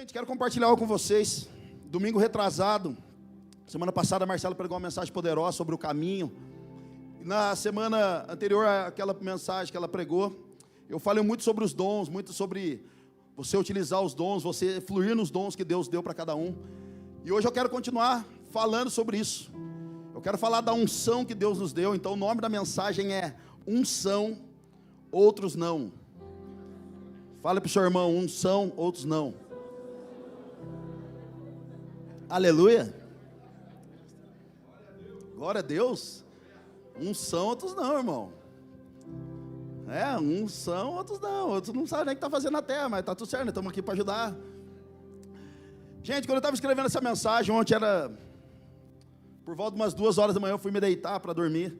Gente, quero compartilhar algo com vocês. Domingo retrasado, semana passada a Marcela pregou uma mensagem poderosa sobre o caminho. E na semana anterior àquela mensagem que ela pregou, eu falei muito sobre os dons, muito sobre você utilizar os dons, você fluir nos dons que Deus deu para cada um. E hoje eu quero continuar falando sobre isso. Eu quero falar da unção que Deus nos deu. Então o nome da mensagem é unção, outros não. Fala para o seu irmão, uns são, outros não. Aleluia. Glória a Deus. Uns são, outros não, irmão. Uns são, outros não. Outros não sabem nem o que está fazendo na terra, mas está tudo certo, estamos aqui para ajudar. Gente, quando eu estava escrevendo essa mensagem, ontem era por volta de umas 2 horas da manhã, eu fui me deitar para dormir.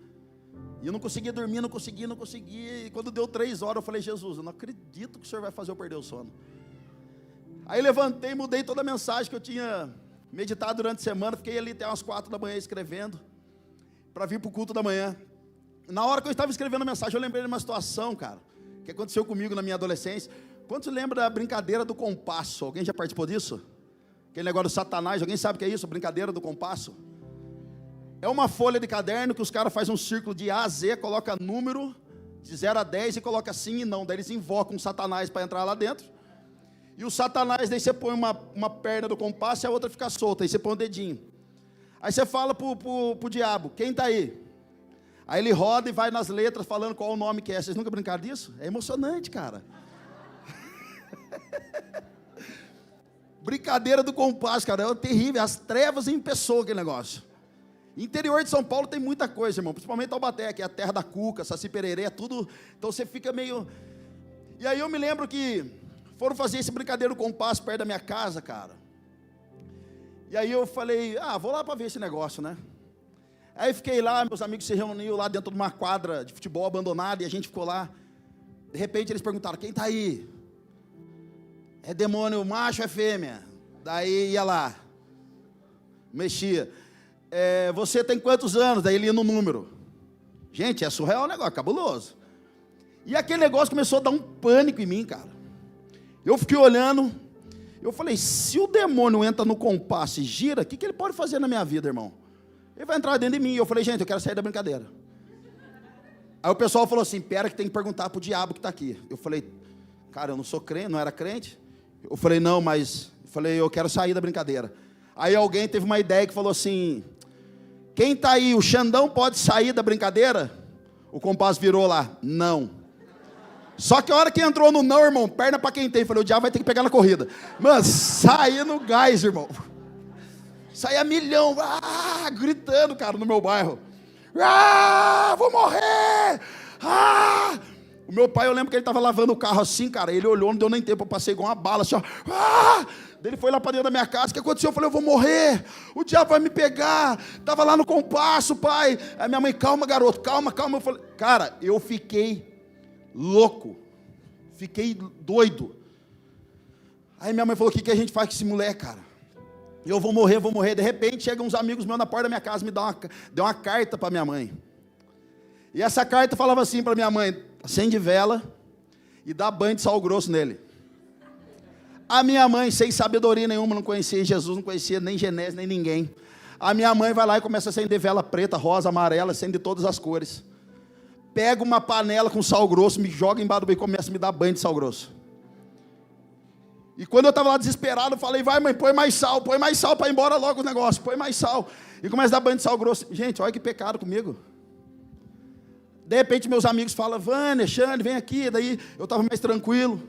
E eu não conseguia dormir, não conseguia. E quando deu 3 horas, eu falei, Jesus, eu não acredito que o Senhor vai fazer eu perder o sono. Aí levantei e mudei toda a mensagem que eu tinha meditado durante a semana. Fiquei ali até umas 4 da manhã escrevendo, para vir para o culto da manhã. Na hora que eu estava escrevendo a mensagem, eu lembrei de uma situação, cara, que aconteceu comigo na minha adolescência. Quantos lembram da brincadeira do compasso? Alguém já participou disso? Aquele negócio do Satanás, alguém sabe o que é isso? Brincadeira do compasso? É uma folha de caderno que os caras fazem um círculo de A a Z, coloca número de 0 a 10 e coloca sim e não. Daí eles invocam um Satanás para entrar lá dentro. E o Satanás, daí você põe uma perna do compasso e a outra fica solta. Aí você põe o dedinho. Aí você fala pro diabo, quem está aí? Aí ele roda e vai nas letras falando qual o nome que é. Vocês nunca brincaram disso? É emocionante, cara. Brincadeira do compasso, cara. É terrível. As trevas em pessoa aquele negócio. Interior de São Paulo tem muita coisa, irmão. Principalmente Taubaté, que é a terra da cuca, Saci Pererê, é tudo. Então você fica meio... E aí eu me lembro que foram fazer esse brincadeiro do compasso perto da minha casa, cara. E aí eu falei, vou lá para ver esse negócio, né? Aí fiquei lá, meus amigos se reuniram lá dentro de uma quadra de futebol abandonada e a gente ficou lá. De repente eles perguntaram, quem está aí? É demônio macho ou é fêmea? Daí ia lá, mexia. Você tem quantos anos? Daí ele ia no número. Gente, é surreal o negócio, cabuloso. E aquele negócio começou a dar um pânico em mim, cara. Eu fiquei olhando, eu falei, se o demônio entra no compasso e gira, o que ele pode fazer na minha vida, irmão? Ele vai entrar dentro de mim. Eu falei, gente, eu quero sair da brincadeira. Aí o pessoal falou assim, pera que tem que perguntar pro diabo que está aqui. Eu falei, cara, eu não sou crente, não era crente. Eu falei, não, mas... eu quero sair da brincadeira. Aí alguém teve uma ideia que falou assim, quem está aí, o Xandão pode sair da brincadeira? O compasso virou lá, não. Só que a hora que entrou no não, irmão, perna para quem tem. Eu falei, o diabo vai ter que pegar na corrida. Mano, saí no gás, irmão. Saí a milhão, gritando, cara, no meu bairro. Vou morrer! O meu pai, eu lembro que ele estava lavando o carro assim, cara. Ele olhou, não deu nem tempo, eu passei igual uma bala, assim, ó. Daí ele foi lá para dentro da minha casa. O que aconteceu? Eu falei, eu vou morrer. O diabo vai me pegar. Estava lá no compasso, pai. Aí minha mãe, calma, garoto, calma. Eu falei, cara, eu fiquei louco. Fiquei doido. Aí minha mãe falou, o que a gente faz com esse moleque, cara? Eu vou morrer. De repente, chegam uns amigos meus na porta da minha casa, deu uma carta para minha mãe. E essa carta falava assim para minha mãe, acende vela e dá banho de sal grosso nele. A minha mãe, sem sabedoria nenhuma, não conhecia Jesus, não conhecia nem Genésio, nem ninguém. A minha mãe vai lá e começa a acender vela preta, rosa, amarela, acende de todas as cores. Pega uma panela com sal grosso, me joga embaixo do banho e começa a me dar banho de sal grosso. E quando eu estava lá desesperado, eu falei, vai mãe, põe mais sal para ir embora logo o negócio, põe mais sal. E começa a dar banho de sal grosso. Gente, olha que pecado comigo. De repente meus amigos falam, Vânia, Xande, vem aqui. Daí eu estava mais tranquilo.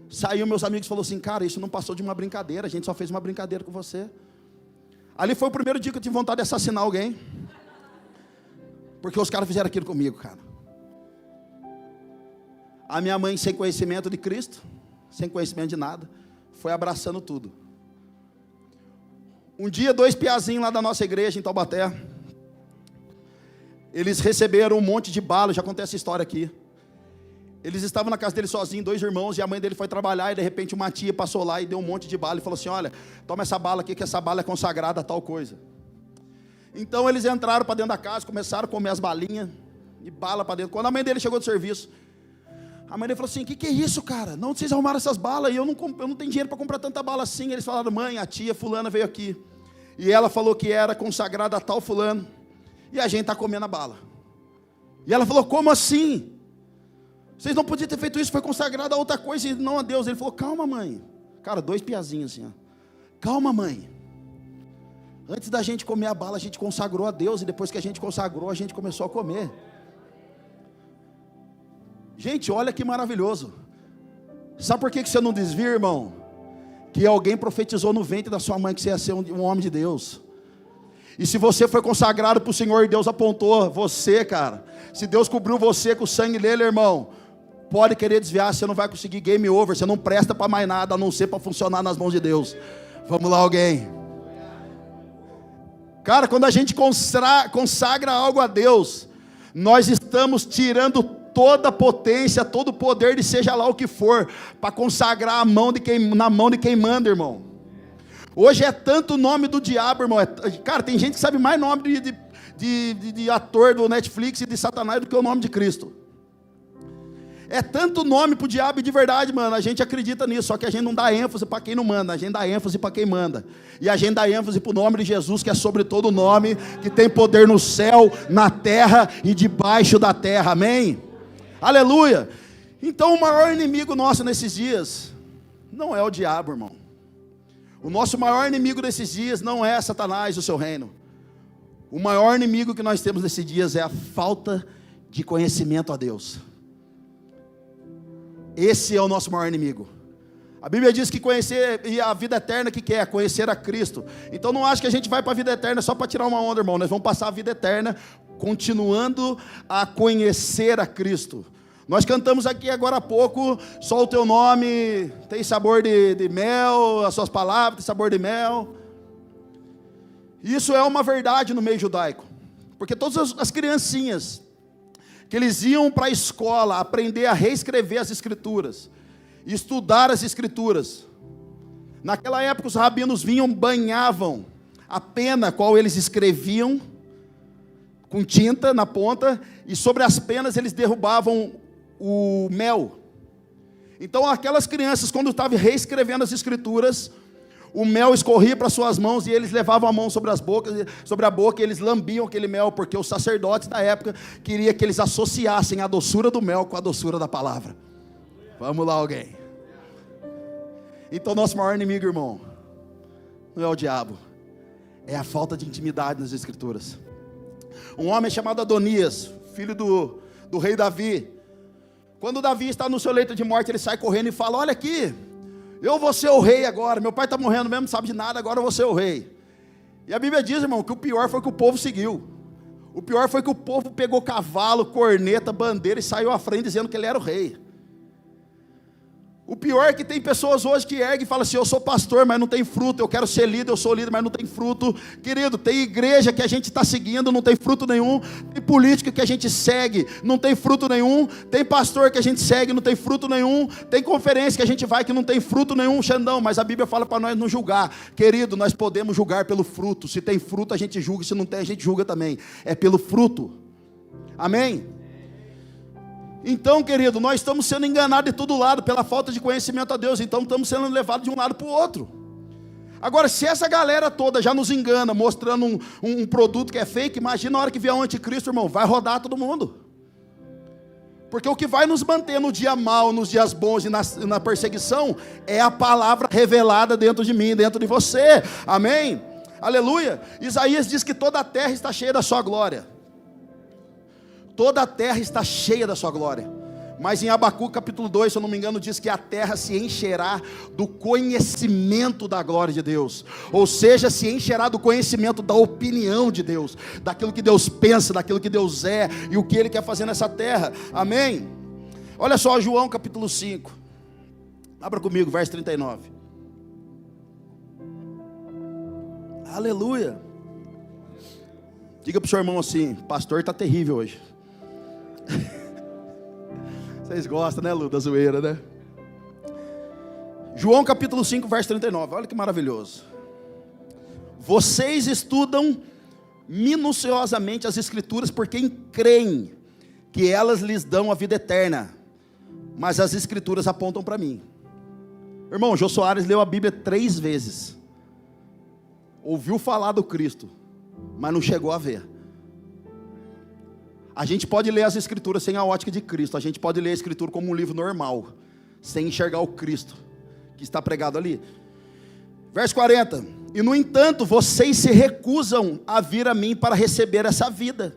Saiu meus amigos e falaram assim, cara, isso não passou de uma brincadeira, a gente só fez uma brincadeira com você. Ali foi o primeiro dia que eu tive vontade de assassinar alguém. Porque os caras fizeram aquilo comigo, cara. A minha mãe, sem conhecimento de Cristo, sem conhecimento de nada, foi abraçando tudo. Um dia, 2 piazinhos lá da nossa igreja em Taubaté, eles receberam um monte de bala, já contei essa história aqui. Eles estavam na casa dele sozinhos, 2 irmãos, e a mãe dele foi trabalhar, e de repente uma tia passou lá e deu um monte de bala, e falou assim, olha, toma essa bala aqui, que essa bala é consagrada a tal coisa. Então eles entraram para dentro da casa, começaram a comer as balinhas, e bala para dentro. Quando a mãe dele chegou do serviço, A mãe dele falou assim: o que é isso, cara? Não, vocês arrumaram essas balas e eu não tenho dinheiro para comprar tanta bala assim. Eles falaram: mãe, a tia fulana veio aqui e ela falou que era consagrada a tal fulano e a gente está comendo a bala. E ela falou: como assim? Vocês não podiam ter feito isso, foi consagrado a outra coisa e não a Deus. Ele falou: calma, mãe. Cara, 2 piazinhos assim, ó. Calma, mãe. Antes da gente comer a bala, a gente consagrou a Deus, e depois que a gente consagrou, a gente começou a comer. Gente, olha que maravilhoso. Sabe por que você não desvia, irmão? Que alguém profetizou no ventre da sua mãe que você ia ser um homem de Deus. E se você foi consagrado para o Senhor e Deus apontou você, cara, se Deus cobriu você com o sangue dele, irmão, pode querer desviar, você não vai conseguir, game over, você não presta para mais nada, a não ser para funcionar nas mãos de Deus. Vamos lá, alguém. Cara, quando a gente consagra algo a Deus, nós estamos tirando toda a potência, todo o poder de seja lá o que for, para consagrar na mão de quem manda, irmão. Hoje é tanto o nome do diabo, irmão. Cara, tem gente que sabe mais nome de ator do Netflix e de Satanás do que o nome de Cristo. É tanto nome pro diabo, e de verdade, mano, a gente acredita nisso, só que a gente não dá ênfase para quem não manda, a gente dá ênfase para quem manda. E a gente dá ênfase pro nome de Jesus, que é sobre todo nome, que tem poder no céu, na terra e debaixo da terra. Amém? Aleluia. Então o maior inimigo nosso nesses dias não é o diabo, irmão. O nosso maior inimigo desses dias não é Satanás, o seu reino. O maior inimigo que nós temos nesses dias é a falta de conhecimento a Deus. Esse é o nosso maior inimigo. A Bíblia diz que conhecer, e a vida eterna que é conhecer a Cristo. Então não acho que a gente vai para a vida eterna só para tirar uma onda, irmão. Nós vamos passar a vida eterna continuando a conhecer a Cristo. Nós cantamos aqui agora há pouco: só o teu nome tem sabor de mel, as suas palavras têm sabor de mel. Isso é uma verdade no meio judaico, porque todas as criancinhas que eles iam para a escola aprender a reescrever as escrituras, estudar as escrituras, naquela época os rabinos vinham, banhavam a pena qual eles escreviam com tinta na ponta, e sobre as penas eles derrubavam o mel. Então aquelas crianças, quando estavam reescrevendo as escrituras, o mel escorria para suas mãos, e eles levavam a mão sobre a boca, e eles lambiam aquele mel, porque os sacerdotes da época queriam que eles associassem a doçura do mel com a doçura da palavra. Vamos lá, alguém. Então nosso maior inimigo, irmão, não é o diabo, é a falta de intimidade nas escrituras. Um homem chamado Adonias, filho do rei Davi, quando Davi está no seu leito de morte, ele sai correndo e fala: olha aqui, eu vou ser o rei agora, meu pai está morrendo mesmo, não sabe de nada, agora eu vou ser o rei. E a Bíblia diz, irmão, que o pior foi que o povo seguiu. O pior foi que o povo pegou cavalo, corneta, bandeira e saiu à frente dizendo que ele era o rei. O pior é que tem pessoas hoje que erguem e falam assim: eu sou pastor, mas não tem fruto. Eu quero ser líder, eu sou líder, mas não tem fruto. Querido, tem igreja que a gente está seguindo, não tem fruto nenhum. Tem política que a gente segue, não tem fruto nenhum. Tem pastor que a gente segue, não tem fruto nenhum. Tem conferência que a gente vai que não tem fruto nenhum, Xandão. Mas a Bíblia fala para nós não julgar. Querido, nós podemos julgar pelo fruto. Se tem fruto a gente julga, se não tem a gente julga também. É pelo fruto. Amém? Então, querido, nós estamos sendo enganados de todo lado pela falta de conhecimento a Deus. Então estamos sendo levados de um lado para o outro. Agora, se essa galera toda já nos engana, mostrando um produto que é fake, imagina a hora que vier o anticristo, irmão, vai rodar todo mundo. Porque o que vai nos manter no dia mau, nos dias bons e na perseguição, é a palavra revelada dentro de mim, dentro de você. Amém? Aleluia. Isaías diz que toda a terra está cheia da sua glória. Toda a terra está cheia da sua glória. Mas em Abacuque capítulo 2, se eu não me engano, diz que a terra se encherá do conhecimento da glória de Deus. Ou seja, se encherá do conhecimento da opinião de Deus, daquilo que Deus pensa, daquilo que Deus é e o que Ele quer fazer nessa terra. Amém? Olha só, João capítulo 5. Abra comigo, verso 39. Aleluia. Diga para o seu irmão assim: pastor está terrível hoje. Vocês gostam, né, Lu, da zoeira, né? João capítulo 5, verso 39, olha que maravilhoso. Vocês estudam minuciosamente as escrituras, porque creem que elas lhes dão a vida eterna. mas as escrituras apontam para mim. Irmão, o Jô Soares leu a Bíblia 3 vezes, ouviu falar do Cristo, mas não chegou a ver. A gente pode ler as escrituras sem a ótica de Cristo, a gente pode ler a escritura como um livro normal, sem enxergar o Cristo que está pregado ali. Verso 40, e no entanto, vocês se recusam a vir a mim para receber essa vida.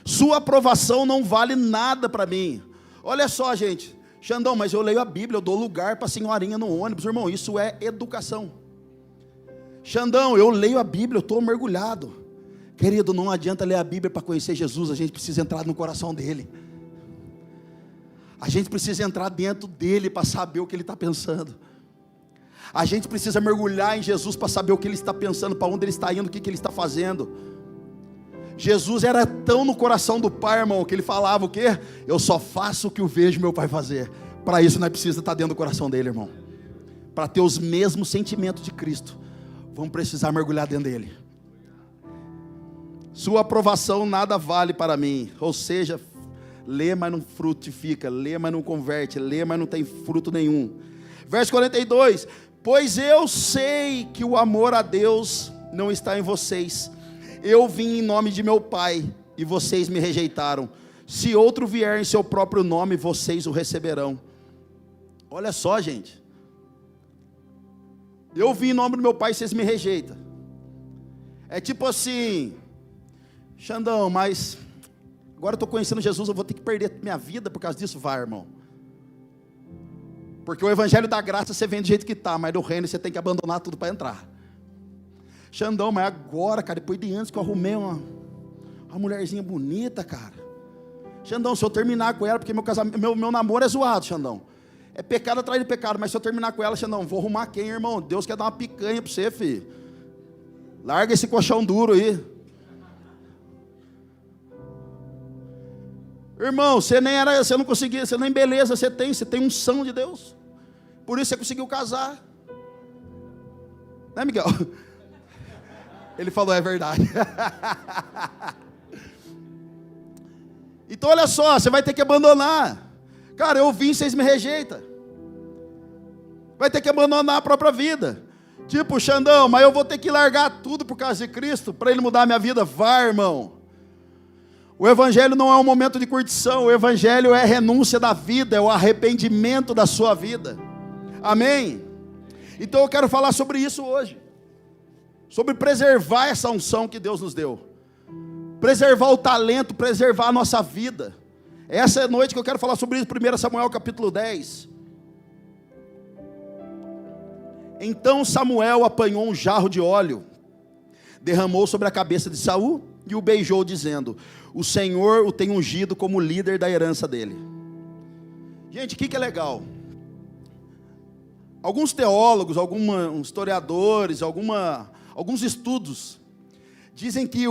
Sua aprovação não vale nada para mim. Olha só, gente, Xandão, mas eu leio a Bíblia, eu dou lugar para a senhorinha no ônibus. Irmão, isso é educação. Xandão, eu leio a Bíblia, eu estou mergulhado. Querido, não adianta ler a Bíblia para conhecer Jesus, a gente precisa entrar no coração dele. A gente precisa entrar dentro dele para saber o que ele está pensando. A gente precisa mergulhar em Jesus para saber o que ele está pensando, para onde ele está indo, o que ele está fazendo. Jesus era tão no coração do Pai, irmão, que ele falava o quê? Eu só faço o que eu vejo meu Pai fazer. Para isso nós precisamos estar dentro do coração dele, irmão. Para ter os mesmos sentimentos de Cristo, vamos precisar mergulhar dentro dele. Sua aprovação nada vale para mim. Ou seja, lê, mas não frutifica, lê, mas não converte, lê, mas não tem fruto nenhum. Verso 42, pois eu sei que o amor a Deus não está em vocês. Eu vim em nome de meu Pai, e vocês me rejeitaram. Se outro vier em seu próprio nome, vocês o receberão. Olha só, gente. Eu vim em nome do meu Pai, e vocês me rejeitam. É tipo assim, Xandão, mas agora eu estou conhecendo Jesus, eu vou ter que perder minha vida por causa disso? Vai, irmão. Porque o evangelho da graça você vem do jeito que está, mas do reino você tem que abandonar tudo para entrar. Xandão, mas agora, cara, depois de anos que eu arrumei uma mulherzinha bonita, cara. Xandão, se eu terminar com ela, porque meu namoro é zoado, Xandão. É pecado atrás de pecado, mas se eu terminar com ela, Xandão, vou arrumar quem, irmão? Deus quer dar uma picanha para você, filho. Larga esse colchão duro aí. Irmão, você não conseguia, você nem beleza você tem unção de Deus. Por isso você conseguiu casar. Né, Miguel? Ele falou, é verdade. Então olha só, você vai ter que abandonar. Cara, eu vim, vocês me rejeitam. Vai ter que abandonar a própria vida. Tipo, Xandão, mas eu vou ter que largar tudo por causa de Cristo, para Ele mudar a minha vida. Vai, irmão. O evangelho não é um momento de curtição, o evangelho é a renúncia da vida, é o arrependimento da sua vida. Amém? Então eu quero falar sobre isso hoje. Sobre preservar essa unção que Deus nos deu. Preservar o talento, preservar a nossa vida. Essa é a noite que eu quero falar sobre isso, 1 Samuel capítulo 10. Então Samuel apanhou um jarro de óleo, derramou sobre a cabeça de Saul e o beijou, dizendo: o Senhor o tem ungido como líder da herança dele. Gente, o que é legal? Alguns teólogos, alguns historiadores, alguns estudos dizem que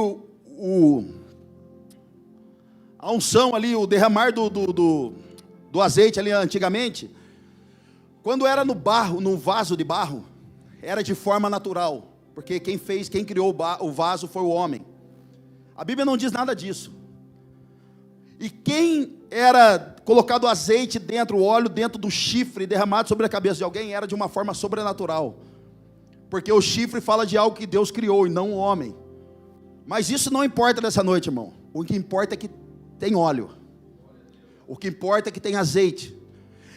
a unção ali, o derramar do azeite ali antigamente, quando era no barro, no vaso de barro, era de forma natural, porque quem criou o vaso foi o homem. A Bíblia não diz nada disso. E quem era colocado azeite dentro, o óleo dentro do chifre, derramado sobre a cabeça de alguém, era de uma forma sobrenatural. Porque o chifre fala de algo que Deus criou e não o homem. Mas isso não importa nessa noite, irmão. O que importa é que tem óleo. O que importa é que tem azeite.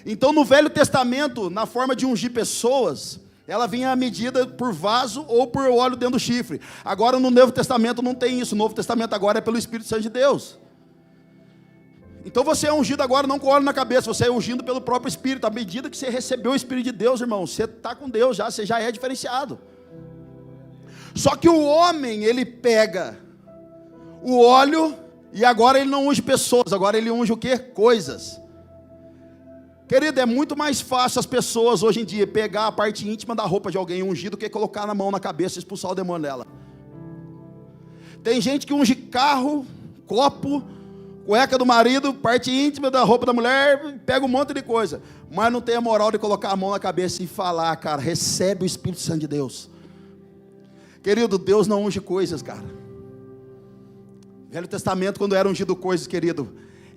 Então no Velho Testamento, na forma de ungir pessoas, ela vinha à medida por vaso ou por óleo dentro do chifre. Agora no Novo Testamento não tem isso. O Novo Testamento agora é pelo Espírito Santo de Deus. Então você é ungido agora não com óleo na cabeça, você é ungido pelo próprio Espírito. À medida que você recebeu o Espírito de Deus, irmão, você está com Deus já, você já é diferenciado. Só que o homem, ele pega o óleo e agora ele não unge pessoas, agora ele unge o quê? Coisas. Querido, é muito mais fácil as pessoas hoje em dia pegar a parte íntima da roupa de alguém ungido do que colocar na mão na cabeça e expulsar o demônio dela. Tem gente que unge carro, copo, cueca do marido, parte íntima da roupa da mulher, pega um monte de coisa, mas não tem a moral de colocar a mão na cabeça e falar, cara, recebe o Espírito Santo de Deus. Querido, Deus não unge coisas, cara. Velho Testamento, quando era ungido coisas, querido,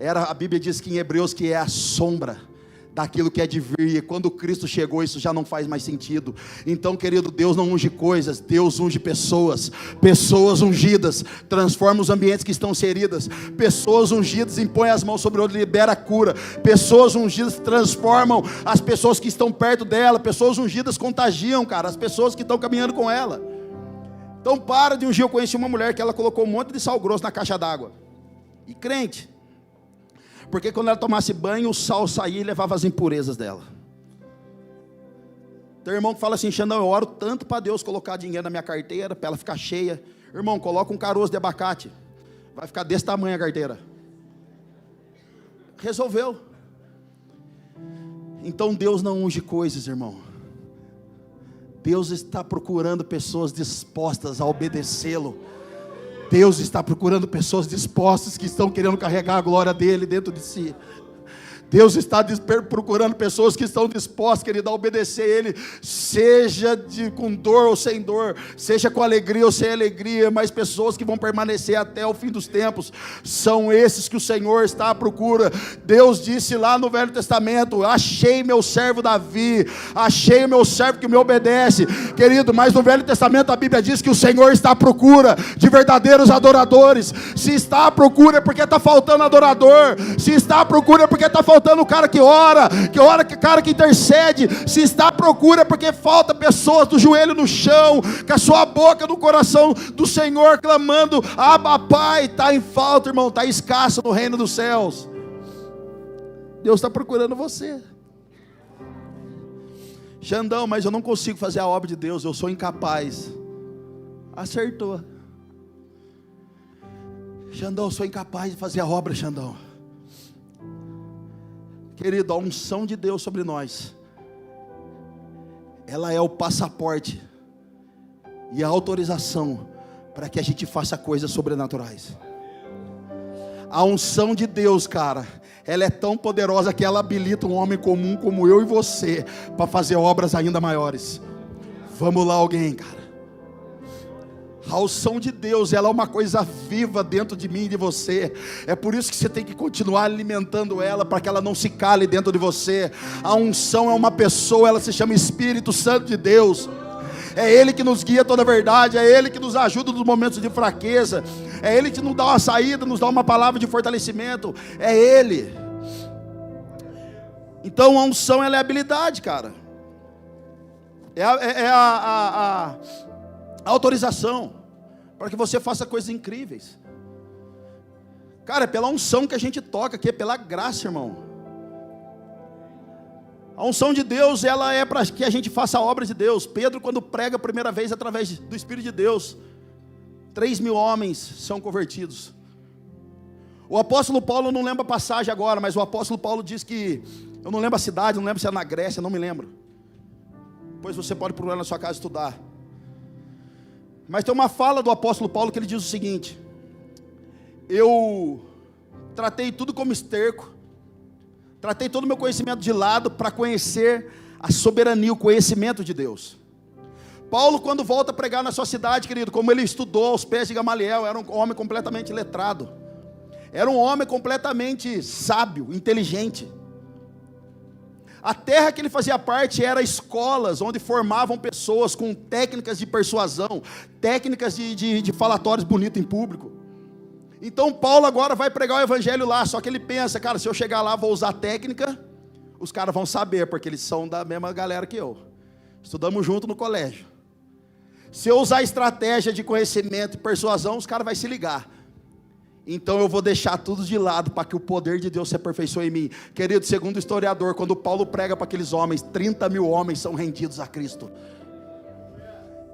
A Bíblia diz que em Hebreus que é a sombra daquilo que é de vir, e quando Cristo chegou, isso já não faz mais sentido. Então, querido, Deus não unge coisas, Deus unge pessoas. Pessoas ungidas transformam os ambientes que estão feridas. Pessoas ungidas impõem as mãos sobre o outro e libera a cura. Pessoas ungidas transformam as pessoas que estão perto dela. Pessoas ungidas contagiam, cara, as pessoas que estão caminhando com ela. Então para de ungir. Eu conheci uma mulher que ela colocou um monte de sal grosso na caixa d'água, e crente, porque quando ela tomasse banho, o sal saía e levava as impurezas dela. Tem irmão que fala assim: Xandão, eu oro tanto para Deus colocar dinheiro na minha carteira, para ela ficar cheia. Irmão, coloca um caroço de abacate, vai ficar desse tamanho a carteira. Resolveu. Então Deus não unge coisas, irmão. Deus está procurando pessoas dispostas a obedecê-lo. Deus está procurando pessoas dispostas, que estão querendo carregar a glória dele dentro de si. Deus está procurando pessoas que estão dispostas, querido, a obedecer Ele, seja com dor ou sem dor, seja com alegria ou sem alegria, mas pessoas que vão permanecer até o fim dos tempos. São esses que o Senhor está à procura. Deus disse lá no Velho Testamento: achei meu servo Davi, achei o meu servo que me obedece. Querido, mas no Velho Testamento a Bíblia diz que o Senhor está à procura de verdadeiros adoradores. Se está à procura é porque está faltando adorador. Se está à procura é porque está faltando o cara que ora, que cara que intercede. Se está à procura é porque falta pessoas do joelho no chão, com a sua boca no coração do Senhor, clamando: Abba, Pai. Está em falta, irmão, está escasso no reino dos céus. Deus está procurando você. Xandão, mas eu não consigo fazer a obra de Deus, eu sou incapaz. Acertou. Xandão, eu sou incapaz de fazer a obra, Xandão. Querido, a unção de Deus sobre nós, ela é o passaporte e a autorização para que a gente faça coisas sobrenaturais. A unção de Deus, cara, ela é tão poderosa que ela habilita um homem comum como eu e você para fazer obras ainda maiores. Vamos lá, alguém, cara. A unção de Deus, ela é uma coisa viva dentro de mim e de você. É por isso que você tem que continuar alimentando ela, para que ela não se cale dentro de você. A unção é uma pessoa, ela se chama Espírito Santo de Deus. É Ele que nos guia toda a verdade, é Ele que nos ajuda nos momentos de fraqueza, é Ele que nos dá uma saída, nos dá uma palavra de fortalecimento, é Ele. Então a unção, ela é habilidade, cara. É a autorização para que você faça coisas incríveis. Cara, é pela unção que a gente toca aqui, é pela graça, irmão. A unção de Deus, ela é para que a gente faça a obra de Deus. Pedro, quando prega a primeira vez através do Espírito de Deus, 3.000 homens são convertidos. O apóstolo Paulo, eu não lembro a passagem agora, mas o apóstolo Paulo diz que, eu não lembro a cidade, não lembro se é na Grécia, não me lembro. Depois você pode procurar na sua casa estudar. Mas tem uma fala do apóstolo Paulo que ele diz o seguinte: eu tratei tudo como esterco, tratei todo o meu conhecimento de lado para conhecer a soberania, o conhecimento de Deus. Paulo, quando volta a pregar na sua cidade, querido, como ele estudou aos pés de Gamaliel, era um homem completamente letrado, era um homem completamente sábio, inteligente. A terra que ele fazia parte era escolas onde formavam pessoas com técnicas de persuasão, técnicas de falatórios bonitos em público. Então Paulo agora vai pregar o evangelho lá, só que ele pensa: cara, se eu chegar lá vou usar técnica, os caras vão saber, porque eles são da mesma galera que eu, estudamos junto no colégio. Se eu usar estratégia de conhecimento e persuasão, os caras vão se ligar. Então eu vou deixar tudo de lado para que o poder de Deus se aperfeiçoe em mim. Querido, segundo o historiador, quando Paulo prega para aqueles homens, 30.000 homens são rendidos a Cristo.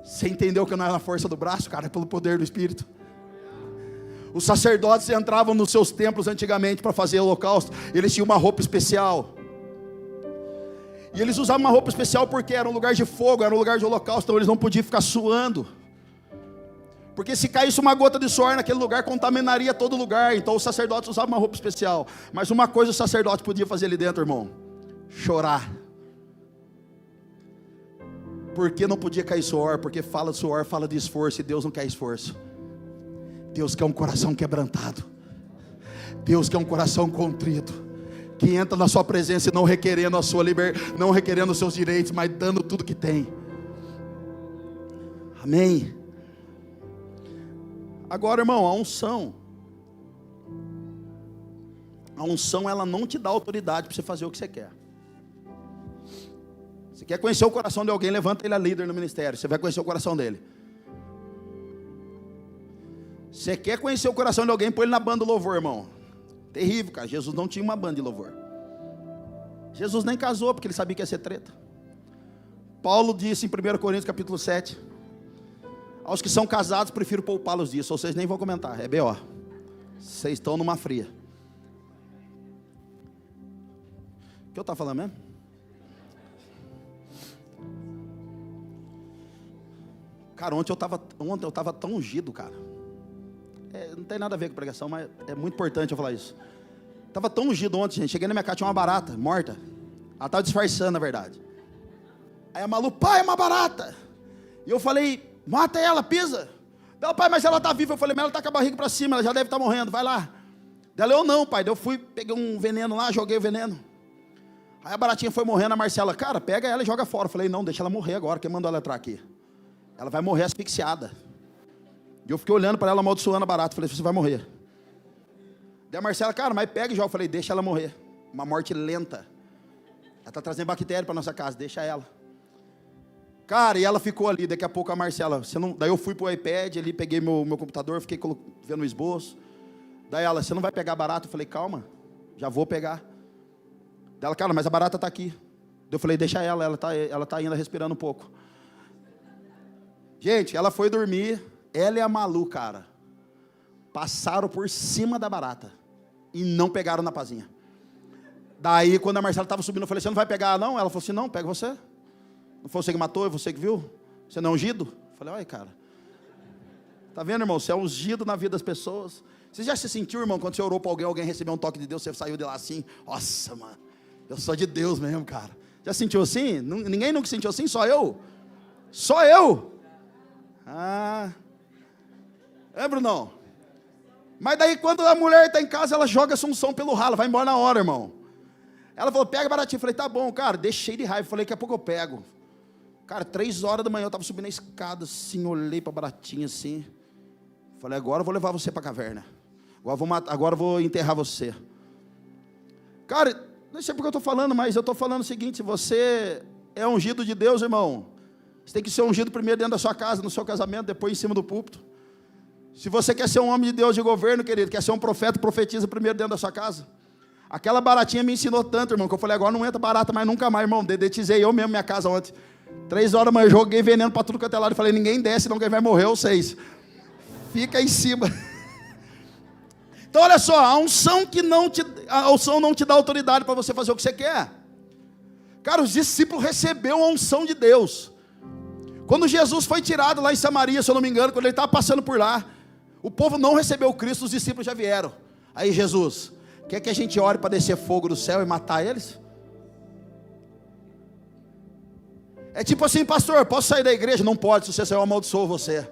Você entendeu que não é na força do braço, cara, é pelo poder do Espírito. Os sacerdotes entravam nos seus templos antigamente para fazer holocausto, eles tinham uma roupa especial. E eles usavam uma roupa especial porque era um lugar de fogo, era um lugar de holocausto, então eles não podiam ficar suando. Porque se caísse uma gota de suor naquele lugar, contaminaria todo lugar. Então os sacerdotes usavam uma roupa especial. Mas uma coisa o sacerdote podia fazer ali dentro, irmão: chorar. Por que não podia cair suor? Porque fala de suor, fala de esforço, e Deus não quer esforço. Deus quer um coração quebrantado. Deus quer um coração contrito, que entra na sua presença e não requerendo a sua liberdade, não requerendo os seus direitos, mas dando tudo que tem. Amém. Agora, irmão, a unção ela não te dá autoridade para você fazer o que você quer. Você quer conhecer o coração de alguém, levanta ele a líder no ministério, você vai conhecer o coração dele. Você quer conhecer o coração de alguém, põe ele na banda do louvor, irmão. Terrível, cara. Jesus não tinha uma banda de louvor. Jesus nem casou, porque ele sabia que ia ser treta. Paulo disse em 1 Coríntios capítulo 7, aos que são casados, prefiro poupá-los disso. Ou vocês nem vão comentar, é B.O. Vocês estão numa fria. O que eu estava falando mesmo? Cara, ontem eu estava tão ungido, cara. Não tem nada a ver com pregação, mas é muito importante eu falar isso. Estava tão ungido ontem, gente. Cheguei na minha casa, tinha uma barata morta. Ela estava disfarçando, na verdade. Aí a Malu, pai, é uma barata. E eu falei, mata ela, pisa. Ela, pai, mas ela está viva. Eu falei, mas ela está com a barriga para cima, ela já deve estar morrendo, vai lá. Ela, eu não, pai. Daí eu fui, peguei um veneno lá, joguei o veneno. Aí a baratinha foi morrendo, a Marcela, cara, pega ela e joga fora. Eu falei, não, deixa ela morrer agora, quem mandou ela entrar aqui? Ela vai morrer asfixiada. E eu fiquei olhando para ela, amaldiçoando a barata. Falei, você vai morrer. Daí a Marcela, cara, mas pega e joga. Eu falei, deixa ela morrer. Uma morte lenta. Ela está trazendo bactéria para nossa casa, deixa ela. Cara, e ela ficou ali. Daqui a pouco a Marcela, daí eu fui pro iPad ali, peguei meu computador, fiquei vendo o esboço. Daí ela, você não vai pegar a barata? Eu falei, calma, já vou pegar. Daí ela, cara, mas a barata está aqui. Daí eu falei, deixa ela tá ainda respirando um pouco. Gente, ela foi dormir, ela e a Malu, cara, passaram por cima da barata e não pegaram na pazinha. Daí, quando a Marcela estava subindo, eu falei, você não vai pegar não? Ela falou assim, não, pega você. Não foi você que matou, é você que viu? Você não é ungido? Eu falei, olha, cara, tá vendo, irmão? Você é ungido na vida das pessoas. Você já se sentiu, irmão, quando você orou para alguém recebeu um toque de Deus, você saiu de lá assim, nossa, mano, eu sou de Deus mesmo, cara. Já sentiu assim? Ninguém nunca sentiu assim, só eu? Só eu? Brunão? Mas daí quando a mulher está em casa, ela joga essa unção pelo ralo, vai embora na hora, irmão. Ela falou, pega baratinho. Eu falei, tá bom, cara, deixei de raiva. Eu falei, daqui a pouco eu pego. Cara, 3 horas da manhã, eu estava subindo a escada assim, olhei para a baratinha assim. Falei, agora eu vou levar você para a caverna. Agora eu vou enterrar você. Cara, não sei porque eu estou falando, mas eu estou falando o seguinte, se você é ungido de Deus, irmão, você tem que ser ungido primeiro dentro da sua casa, no seu casamento, depois em cima do púlpito. Se você quer ser um homem de Deus de governo, querido, quer ser um profeta, profetiza primeiro dentro da sua casa. Aquela baratinha me ensinou tanto, irmão, que eu falei, agora não entra barata mais nunca mais, irmão. Dedetizei eu mesmo minha casa ontem. 3 horas da manhã, joguei veneno para tudo que é lado. Falei, ninguém desce, não, quem vai morrer, vocês. Fica em cima. Então, olha só, a unção não te dá autoridade para você fazer o que você quer. Cara, os discípulos receberam a unção de Deus. Quando Jesus foi tirado lá em Samaria, se eu não me engano, quando ele estava passando por lá, o povo não recebeu Cristo, os discípulos já vieram. Aí Jesus, quer que a gente ore para descer fogo do céu e matar eles? É tipo assim, pastor, posso sair da igreja? Não pode, se você sair eu amaldiçoo você.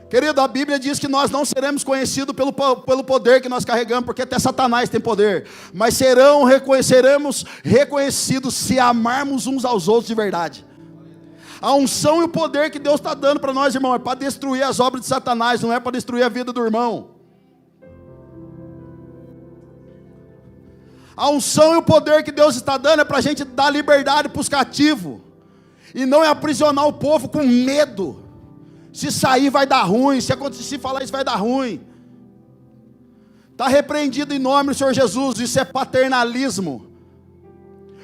Querido, a Bíblia diz que nós não seremos conhecidos pelo poder que nós carregamos, porque até Satanás tem poder, mas seremos reconhecidos se amarmos uns aos outros de verdade. A unção e o poder que Deus está dando para nós, irmão, é para destruir as obras de Satanás, não é para destruir a vida do irmão. A unção e o poder que Deus está dando é para a gente dar liberdade para os cativos, e não é aprisionar o povo com medo. Se sair vai dar ruim, se falar isso vai dar ruim. Está repreendido em nome do Senhor Jesus, isso é paternalismo.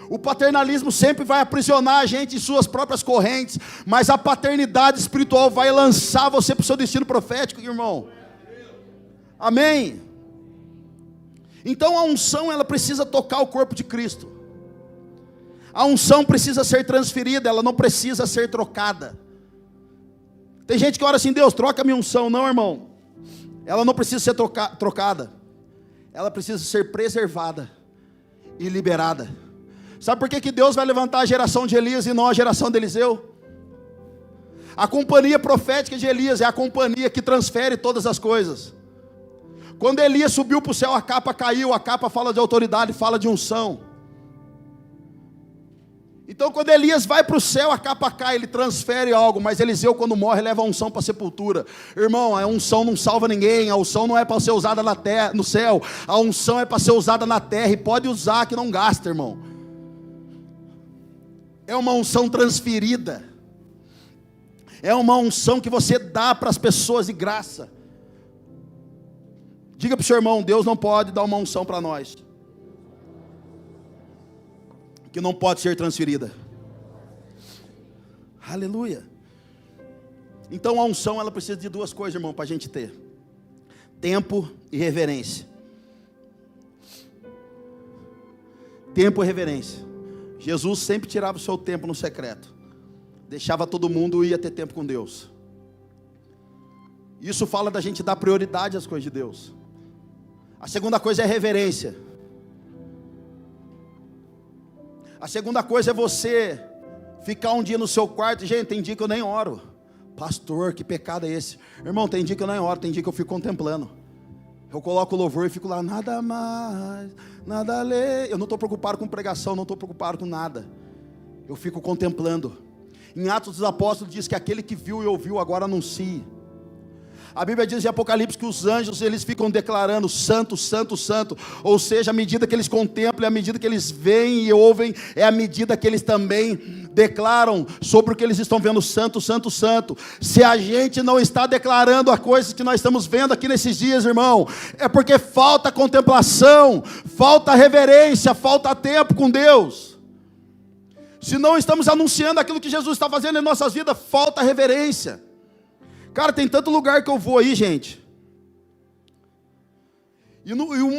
O paternalismo sempre vai aprisionar a gente em suas próprias correntes, mas a paternidade espiritual vai lançar você para o seu destino profético, irmão. Amém? Então a unção, ela precisa tocar o corpo de Cristo. A unção precisa ser transferida, ela não precisa ser trocada. Tem gente que ora assim, Deus, troca a minha unção. Não, irmão, ela não precisa ser trocada, ela precisa ser preservada e liberada. Sabe por que Deus vai levantar a geração de Elias e não a geração de Eliseu? A companhia profética de Elias é a companhia que transfere todas as coisas. Quando Elias subiu para o céu, a capa caiu. A capa fala de autoridade, fala de unção. Então quando Elias vai para o céu, a capa cai, ele transfere algo. Mas Eliseu, quando morre, leva a unção para a sepultura. Irmão, a unção não salva ninguém. A unção não é para ser usada na terra, no céu. A unção é para ser usada na terra. E pode usar que não gasta, irmão. É uma unção transferida. É uma unção que você dá para as pessoas de graça. Diga para o seu irmão, Deus não pode dar uma unção para nós que não pode ser transferida. Aleluia. Então a unção, ela precisa de duas coisas, irmão, para a gente ter: tempo e reverência. Tempo e reverência. Jesus sempre tirava o seu tempo no secreto, deixava todo mundo ir ter tempo com Deus. Isso fala da gente dar prioridade às coisas de Deus. A segunda coisa é reverência. A segunda coisa é você ficar um dia no seu quarto. Gente, tem dia que eu nem oro. Pastor, que pecado é esse? Irmão, tem dia que eu nem oro, tem dia que eu fico contemplando. Eu coloco o louvor e fico lá, nada mais, nada além. Eu não estou preocupado com pregação, não estou preocupado com nada. Eu fico contemplando. Em Atos dos Apóstolos diz que aquele que viu e ouviu agora anuncie. A Bíblia diz em Apocalipse que os anjos, eles ficam declarando santo, santo, santo. Ou seja, à medida que eles contemplam, à medida que eles veem e ouvem, é à medida que eles também declaram sobre o que eles estão vendo, santo, santo, santo. Se a gente não está declarando as coisas que nós estamos vendo aqui nesses dias, irmão, é porque falta contemplação, falta reverência, falta tempo com Deus. Se não estamos anunciando aquilo que Jesus está fazendo em nossas vidas, falta reverência. Cara, tem tanto lugar que eu vou aí, gente.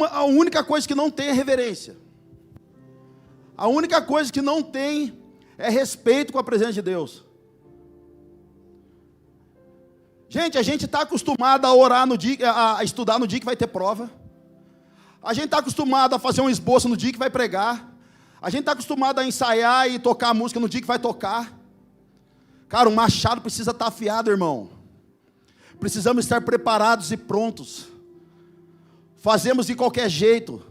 A única coisa que não tem é reverência. A única coisa que não tem é respeito com a presença de Deus. Gente, a gente está acostumado a orar no dia, a estudar no dia que vai ter prova. A gente está acostumado a fazer um esboço no dia que vai pregar. A gente está acostumado a ensaiar e tocar música no dia que vai tocar. Cara, o machado precisa estar afiado, irmão. Precisamos estar preparados e prontos. Fazemos de qualquer jeito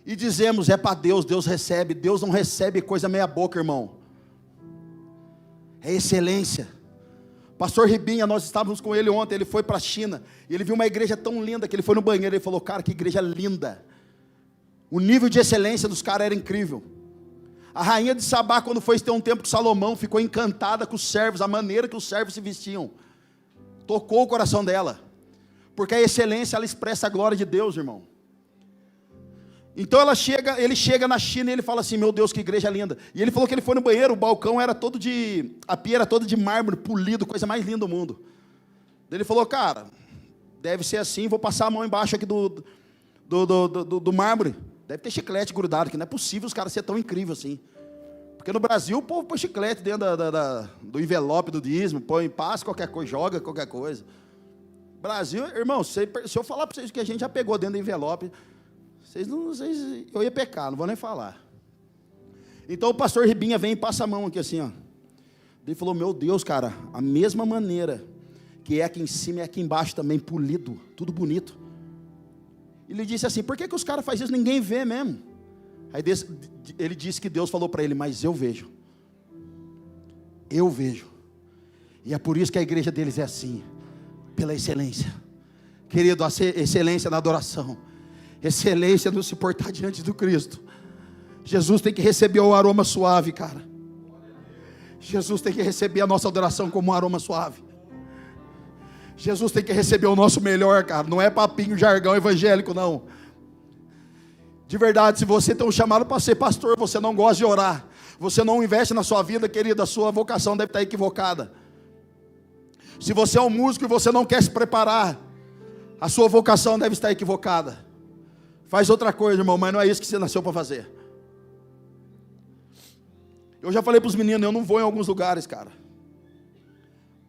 e dizemos, é para Deus, Deus recebe. Deus não recebe coisa meia boca, irmão. É excelência. Pastor Ribinha, nós estávamos com ele ontem. Ele foi para a China e ele viu uma igreja tão linda que ele foi no banheiro. Ele falou, cara, que igreja linda. O nível de excelência dos caras era incrível. A rainha de Sabá, quando foi ter um tempo com Salomão, ficou encantada com os servos, a maneira que os servos se vestiam. Tocou o coração dela, porque a excelência, ela expressa a glória de Deus, irmão. Então ele chega na China e ele fala assim, meu Deus, que igreja linda. E ele falou que ele foi no banheiro, o balcão era todo a pia era toda de mármore, polido, coisa mais linda do mundo. Ele falou, cara, deve ser assim, vou passar a mão embaixo aqui do mármore. Deve ter chiclete grudado, que não é possível os caras serem tão incríveis assim. Porque no Brasil o povo põe chiclete dentro do envelope do dízimo, põe, passa qualquer coisa, joga qualquer coisa. Brasil, irmão, se eu falar para vocês que a gente já pegou dentro do envelope, eu ia pecar, não vou nem falar. Então o pastor Ribinha vem e passa a mão aqui assim, ó. Ele falou, meu Deus, cara, a mesma maneira que é aqui em cima é aqui embaixo também, polido, tudo bonito. Ele disse assim, por que os caras fazem isso? Ninguém vê mesmo. Aí ele disse que Deus falou para ele, mas eu vejo. Eu vejo. E é por isso que a igreja deles é assim, pela excelência. Querido, a excelência na adoração. Excelência no se portar diante do Cristo. Jesus tem que receber o aroma suave, cara. Jesus tem que receber a nossa adoração como um aroma suave. Jesus tem que receber o nosso melhor, cara. Não é papinho, jargão evangélico, não. De verdade, se você tem um chamado para ser pastor, você não gosta de orar, você não investe na sua vida, querido, a sua vocação deve estar equivocada. Se você é um músico e você não quer se preparar, a sua vocação deve estar equivocada. Faz outra coisa, irmão, mas não é isso que você nasceu para fazer. Eu já falei para os meninos, eu não vou em alguns lugares, cara.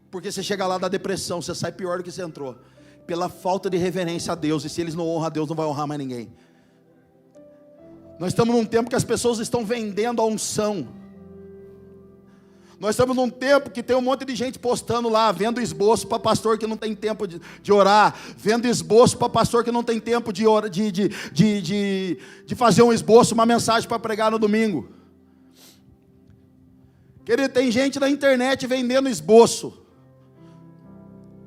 Porque você chega lá da depressão, você sai pior do que você entrou. Pela falta de reverência a Deus, e se eles não honram a Deus, não vai honrar mais ninguém. Nós estamos num tempo que as pessoas estão vendendo a unção. Nós estamos num tempo que tem um monte de gente postando lá, vendo esboço para pastor que não tem tempo de orar, vendo esboço para pastor que não tem tempo de fazer um esboço, uma mensagem para pregar no domingo. Querido, tem gente na internet vendendo esboço,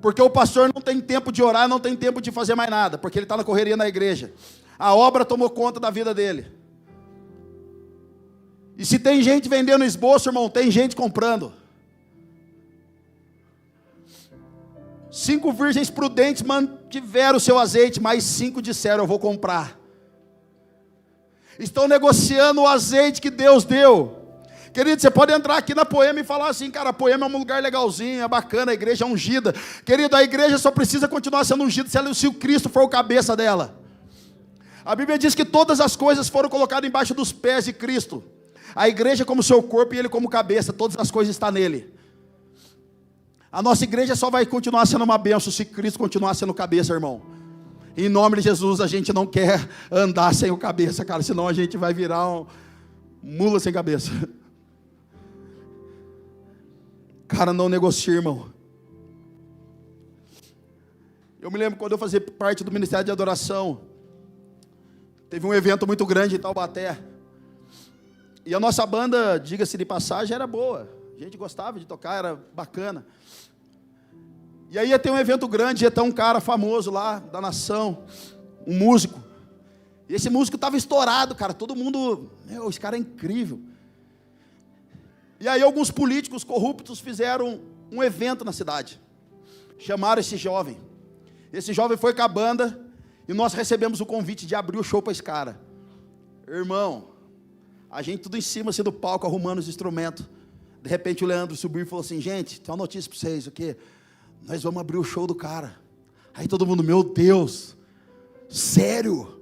porque o pastor não tem tempo de orar, não tem tempo de fazer mais nada, porque ele está na correria na igreja. A obra tomou conta da vida dele. E se tem gente vendendo esboço, irmão, tem gente comprando. 5 virgens prudentes mantiveram o seu azeite, mas 5 disseram, eu vou comprar. Estão negociando o azeite que Deus deu. Querido, você pode entrar aqui na Poema e falar assim, cara, a Poema é um lugar legalzinho, é bacana, a igreja é ungida. Querido, a igreja só precisa continuar sendo ungida se o Cristo for o cabeça dela. A Bíblia diz que todas as coisas foram colocadas embaixo dos pés de Cristo. A igreja como seu corpo e ele como cabeça, todas as coisas estão nele. A nossa igreja só vai continuar sendo uma bênção se Cristo continuar sendo cabeça, irmão. Em nome de Jesus, a gente não quer andar sem o cabeça, cara, senão a gente vai virar um mula sem cabeça. Cara, não negocia, irmão. Eu me lembro quando eu fazia parte do Ministério de Adoração, teve um evento muito grande em Taubaté. E a nossa banda, diga-se de passagem, era boa. A gente gostava de tocar, era bacana. E aí ia ter um evento grande, ia ter um cara famoso lá, da nação, um músico. E esse músico estava estourado, cara, todo mundo, esse cara é incrível. E aí alguns políticos corruptos fizeram um evento na cidade. Chamaram esse jovem. Esse jovem foi com a banda, e nós recebemos o convite de abrir o show para esse cara. Irmão, a gente tudo em cima assim, do palco, arrumando os instrumentos. De repente o Leandro subiu e falou assim, gente, tem uma notícia para vocês, o quê? Nós vamos abrir o show do cara. Aí todo mundo, meu Deus, sério?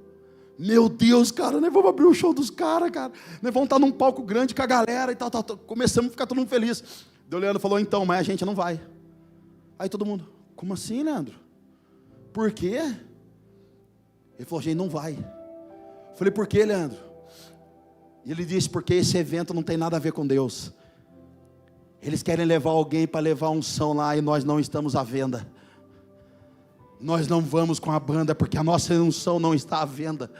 Meu Deus, cara, nós vamos abrir o show dos caras, cara. Nós vamos estar num palco grande com a galera e tal. Começamos a ficar todo mundo feliz. Daí o Leandro falou, então, mas a gente não vai. Aí todo mundo, como assim, Leandro? Por quê? Ele falou, a gente não vai. Eu falei, por quê, Leandro? E ele disse, porque esse evento não tem nada a ver com Deus. Eles querem levar alguém para levar unção lá e nós não estamos à venda. Nós não vamos com a banda porque a nossa unção não está à venda.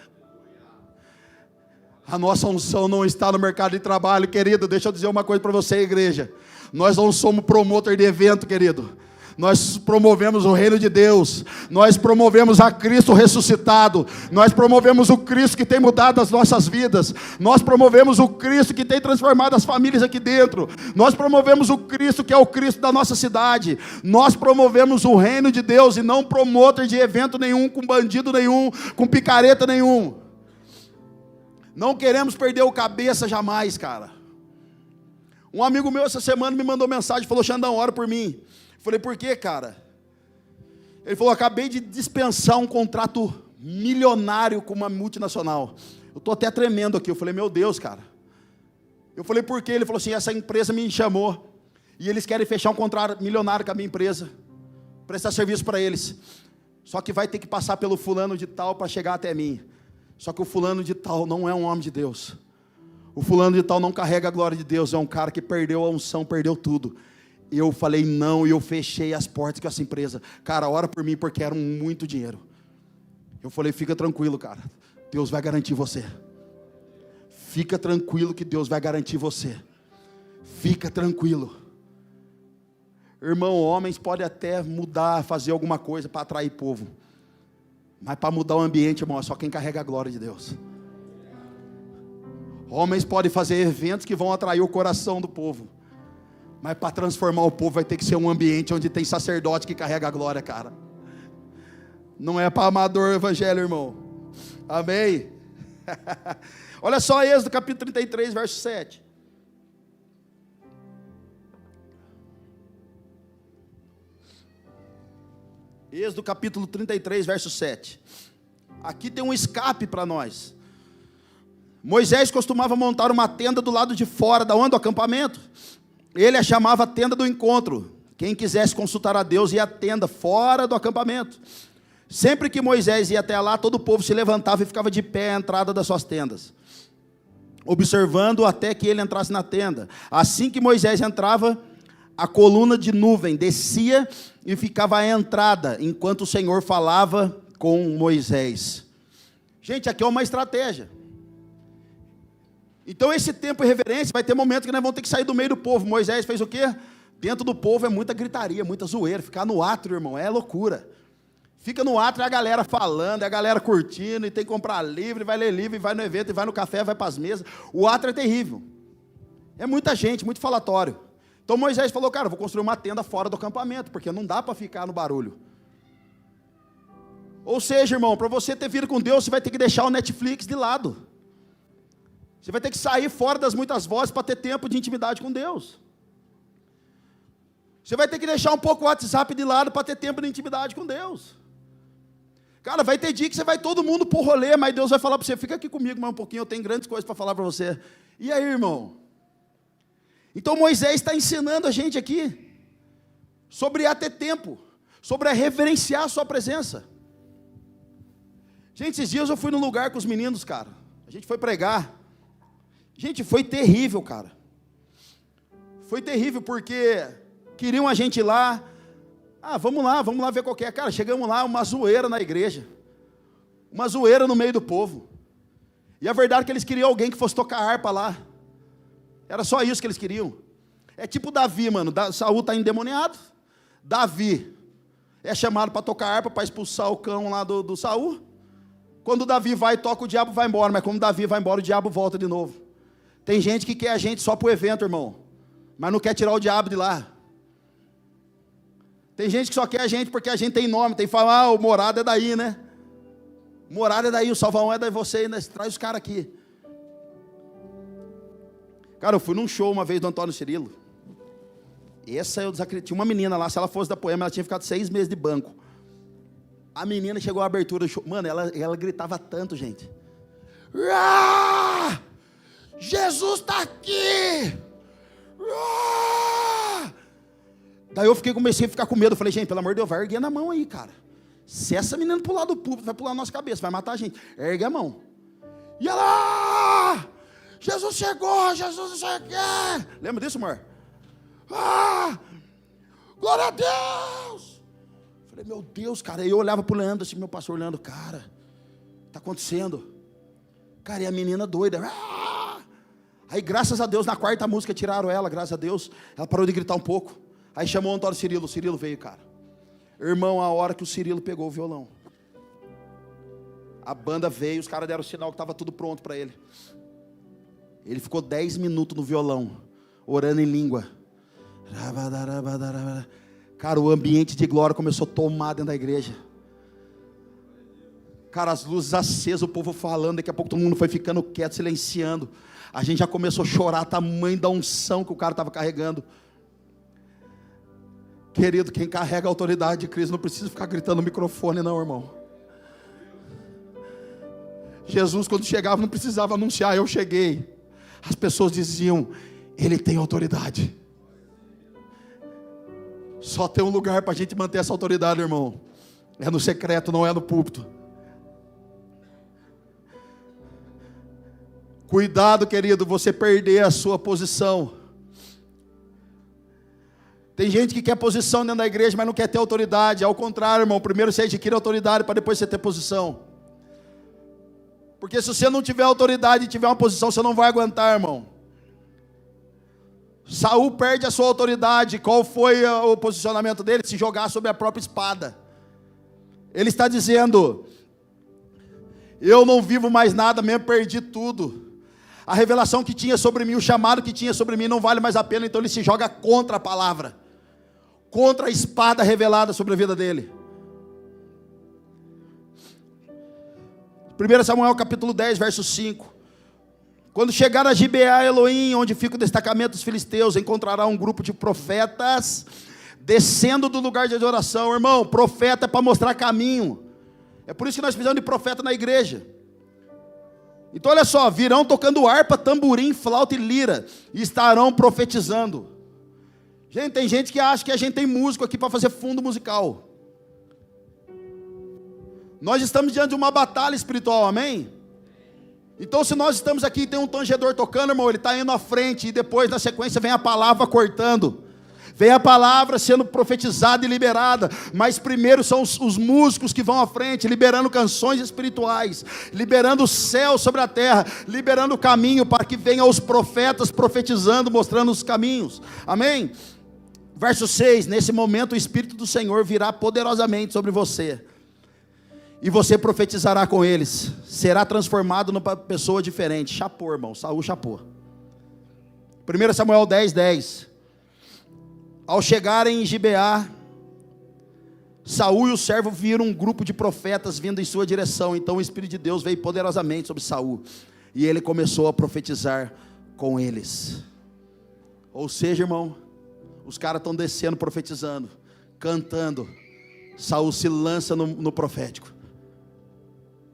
A nossa unção não está no mercado de trabalho, querido. Deixa eu dizer uma coisa para você, igreja. Nós não somos promotor de evento, querido. Nós promovemos o reino de Deus, nós promovemos a Cristo ressuscitado, nós promovemos o Cristo que tem mudado as nossas vidas, nós promovemos o Cristo que tem transformado as famílias aqui dentro, nós promovemos o Cristo que é o Cristo da nossa cidade, nós promovemos o reino de Deus e não promotor de evento nenhum, com bandido nenhum, com picareta nenhum. Não queremos perder o cabeça jamais, cara. Um amigo meu essa semana me mandou mensagem, falou, Xandão, ora por mim. Falei, por quê, cara? Ele falou, acabei de dispensar um contrato milionário com uma multinacional. Eu estou até tremendo aqui. Eu falei, meu Deus, cara. Eu falei, por quê? Ele falou assim, essa empresa me chamou e eles querem fechar um contrato milionário com a minha empresa, prestar serviço para eles. Só que vai ter que passar pelo fulano de tal para chegar até mim. Só que o fulano de tal não é um homem de Deus. O fulano de tal não carrega a glória de Deus. É um cara que perdeu a unção, perdeu tudo. Eu falei não e eu fechei as portas com essa empresa. Cara, ora por mim porque era muito dinheiro. Eu falei, fica tranquilo, cara. Deus vai garantir você. Fica tranquilo que Deus vai garantir você. Fica tranquilo. Irmão, homens podem até mudar, fazer alguma coisa para atrair povo. Mas para mudar o ambiente, irmão, é só quem carrega a glória de Deus. Homens podem fazer eventos que vão atrair o coração do povo. Mas para transformar o povo vai ter que ser um ambiente onde tem sacerdote que carrega a glória, cara. Não é para amador o evangelho, irmão. Amém? Olha só Êxodo capítulo 33, verso 7. Êxodo capítulo 33, verso 7. Aqui tem um escape para nós. Moisés costumava montar uma tenda do lado de fora, da onde? Do acampamento. Ele a chamava tenda do encontro. Quem quisesse consultar a Deus ia à tenda, fora do acampamento. Sempre que Moisés ia até lá, todo o povo se levantava e ficava de pé à entrada das suas tendas. observando até que ele entrasse na tenda. Assim que Moisés entrava, a coluna de nuvem descia e ficava à entrada, enquanto o Senhor falava com Moisés. Gente, aqui é uma estratégia. Então esse tempo de reverência, vai ter momentos que nós vamos ter que sair do meio do povo. Moisés fez o quê? Dentro do povo é muita gritaria, muita zoeira. Ficar no átrio, irmão, é loucura. Fica no átrio, é a galera falando, é a galera curtindo, e tem que comprar livro, e vai ler livro, e vai no evento, e vai no café, vai para as mesas. O átrio é terrível. É muita gente, muito falatório. Então Moisés falou, cara, vou construir uma tenda fora do acampamento, porque não dá para ficar no barulho. Ou seja, irmão, para você ter vida com Deus, você vai ter que deixar o Netflix de lado. Você vai ter que sair fora das muitas vozes para ter tempo de intimidade com Deus. Você vai ter que deixar um pouco o WhatsApp de lado para ter tempo de intimidade com Deus. Cara, vai ter dia que você vai todo mundo por rolê, mas Deus vai falar para você, fica aqui comigo mais um pouquinho, eu tenho grandes coisas para falar para você. E aí, irmão? Então Moisés está ensinando a gente aqui sobre a ter tempo, sobre a reverenciar a sua presença. Gente, esses dias eu fui num lugar com os meninos, cara. A gente foi pregar. Gente, foi terrível, cara. Foi terrível porque queriam a gente ir lá. Ah, vamos lá ver qual que é. Cara, chegamos lá, uma zoeira na igreja. Uma zoeira no meio do povo. E a verdade é que eles queriam alguém que fosse tocar harpa lá. Era só isso que eles queriam. É tipo Davi, mano. Saul está endemoniado. Davi é chamado para tocar harpa, para expulsar o cão lá do Saul. Quando Davi vai e toca, o diabo vai embora. Mas quando Davi vai embora, o diabo volta de novo. Tem gente que quer a gente só para o evento, irmão. Mas não quer tirar o diabo de lá. Tem gente que só quer a gente porque a gente tem nome. Tem que falar, o morado é daí, né? O morado é daí, o salvão é de você, né? Traz os caras aqui. Cara, eu fui num show uma vez do Antônio Cirilo. Essa eu desacreditei. Tinha uma menina lá, se ela fosse da Poema, ela tinha ficado 6 meses de banco. A menina chegou à abertura do show. Mano, ela gritava tanto, gente. Ah! Jesus está aqui! Ah! Daí eu comecei a ficar com medo. Eu falei, gente, pelo amor de Deus, vai erguer na mão aí, cara. Se essa menina pular do púlpito, vai pular na nossa cabeça, vai matar a gente. Ergue a mão. E ela... Jesus chegou, Jesus não sei o quê. Lembra disso, amor? Ah! Glória a Deus! Falei, meu Deus, cara. E eu olhava pro Leandro, assim, meu pastor Leandro, cara, está acontecendo? Cara, e a menina doida. Ah! Aí, graças a Deus, na quarta música tiraram ela, graças a Deus. Ela parou de gritar um pouco. Aí chamou o Antônio Cirilo. O Cirilo veio, cara. Irmão, a hora que o Cirilo pegou o violão, a banda veio, os caras deram o sinal que estava tudo pronto para ele. Ele ficou 10 minutos no violão, orando em língua. Cara, o ambiente de glória começou a tomar dentro da igreja. Cara, as luzes acesas, o povo falando, daqui a pouco todo mundo foi ficando quieto, silenciando. A gente já começou a chorar, tamanho da unção que o cara estava carregando. Querido, quem carrega a autoridade de Cristo não precisa ficar gritando no microfone, não, irmão. Jesus, quando chegava, não precisava anunciar, eu cheguei. As pessoas diziam, ele tem autoridade. Só tem um lugar para a gente manter essa autoridade, irmão. É no secreto, não é no púlpito. Cuidado, querido, você perder a sua posição. Tem gente que quer posição dentro da igreja, mas não quer ter autoridade. Ao contrário, irmão, primeiro você adquire autoridade para depois você ter posição. Porque se você não tiver autoridade e tiver uma posição, você não vai aguentar, irmão. Saul perde a sua autoridade. Qual foi o posicionamento dele? Se jogar sobre a própria espada. Ele está dizendo, eu não vivo mais nada, mesmo perdi tudo. A revelação que tinha sobre mim, o chamado que tinha sobre mim não vale mais a pena. Então ele se joga contra a palavra, contra a espada revelada sobre a vida dele. 1 Samuel capítulo 10, verso 5. Quando chegar a Gibeá Elohim, onde fica o destacamento dos filisteus, encontrará um grupo de profetas descendo do lugar de adoração. Irmão, profeta é para mostrar caminho. É por isso que nós precisamos de profeta na igreja. Então olha só, virão tocando harpa, tamborim, flauta e lira, e estarão profetizando. Gente, tem gente que acha que a gente tem músico aqui para fazer fundo musical. Nós estamos diante de uma batalha espiritual, amém? Então, se nós estamos aqui e tem um tangedor tocando, irmão, ele está indo à frente, e depois, na sequência, vem a palavra cortando. Vem a palavra sendo profetizada e liberada. Mas primeiro são os músicos que vão à frente, liberando canções espirituais, liberando o céu sobre a terra, liberando o caminho para que venham os profetas profetizando, mostrando os caminhos. Amém? Verso 6, nesse momento o Espírito do Senhor virá poderosamente sobre você, e você profetizará com eles, será transformado numa pessoa diferente. Chapou, irmão, Saul chapou. 1 Samuel 10:10. Ao chegarem em Gibeá, Saul e o servo viram um grupo de profetas vindo em sua direção. Então o Espírito de Deus veio poderosamente sobre Saul, e ele começou a profetizar com eles. Ou seja, irmão, os caras estão descendo profetizando, cantando. Saul se lança no profético,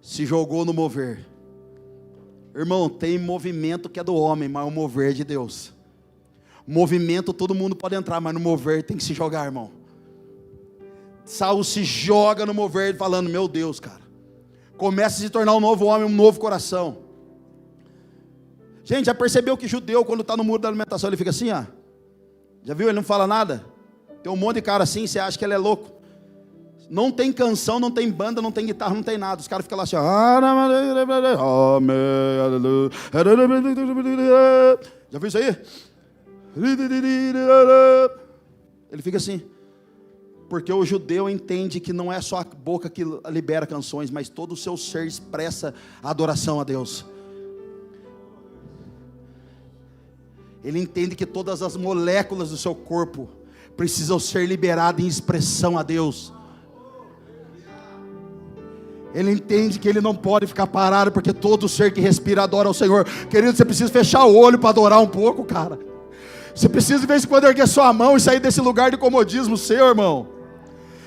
se jogou no mover. Irmão, tem movimento que é do homem, mas o mover é de Deus. Movimento todo mundo pode entrar, mas no mover tem que se jogar, irmão. Saul se joga no mover, falando: meu Deus, cara, começa a se tornar um novo homem, um novo coração. Gente, já percebeu que judeu, quando está no muro da alimentação, ele fica assim, ó? Já viu? Ele não fala nada. Tem um monte de cara assim, você acha que ele é louco. Não tem canção, não tem banda, não tem guitarra, não tem nada. Os caras ficam lá assim, ó. Já viu isso aí? Ele fica assim, porque o judeu entende que não é só a boca que libera canções, mas todo o seu ser expressa a adoração a Deus. Ele entende que todas as moléculas do seu corpo precisam ser liberadas em expressão a Deus. Ele entende que ele não pode ficar parado, porque todo ser que respira adora ao Senhor. Querido, você precisa fechar o olho para adorar um pouco, cara. Você precisa de vez em quando erguer sua mão e sair desse lugar de comodismo seu, irmão.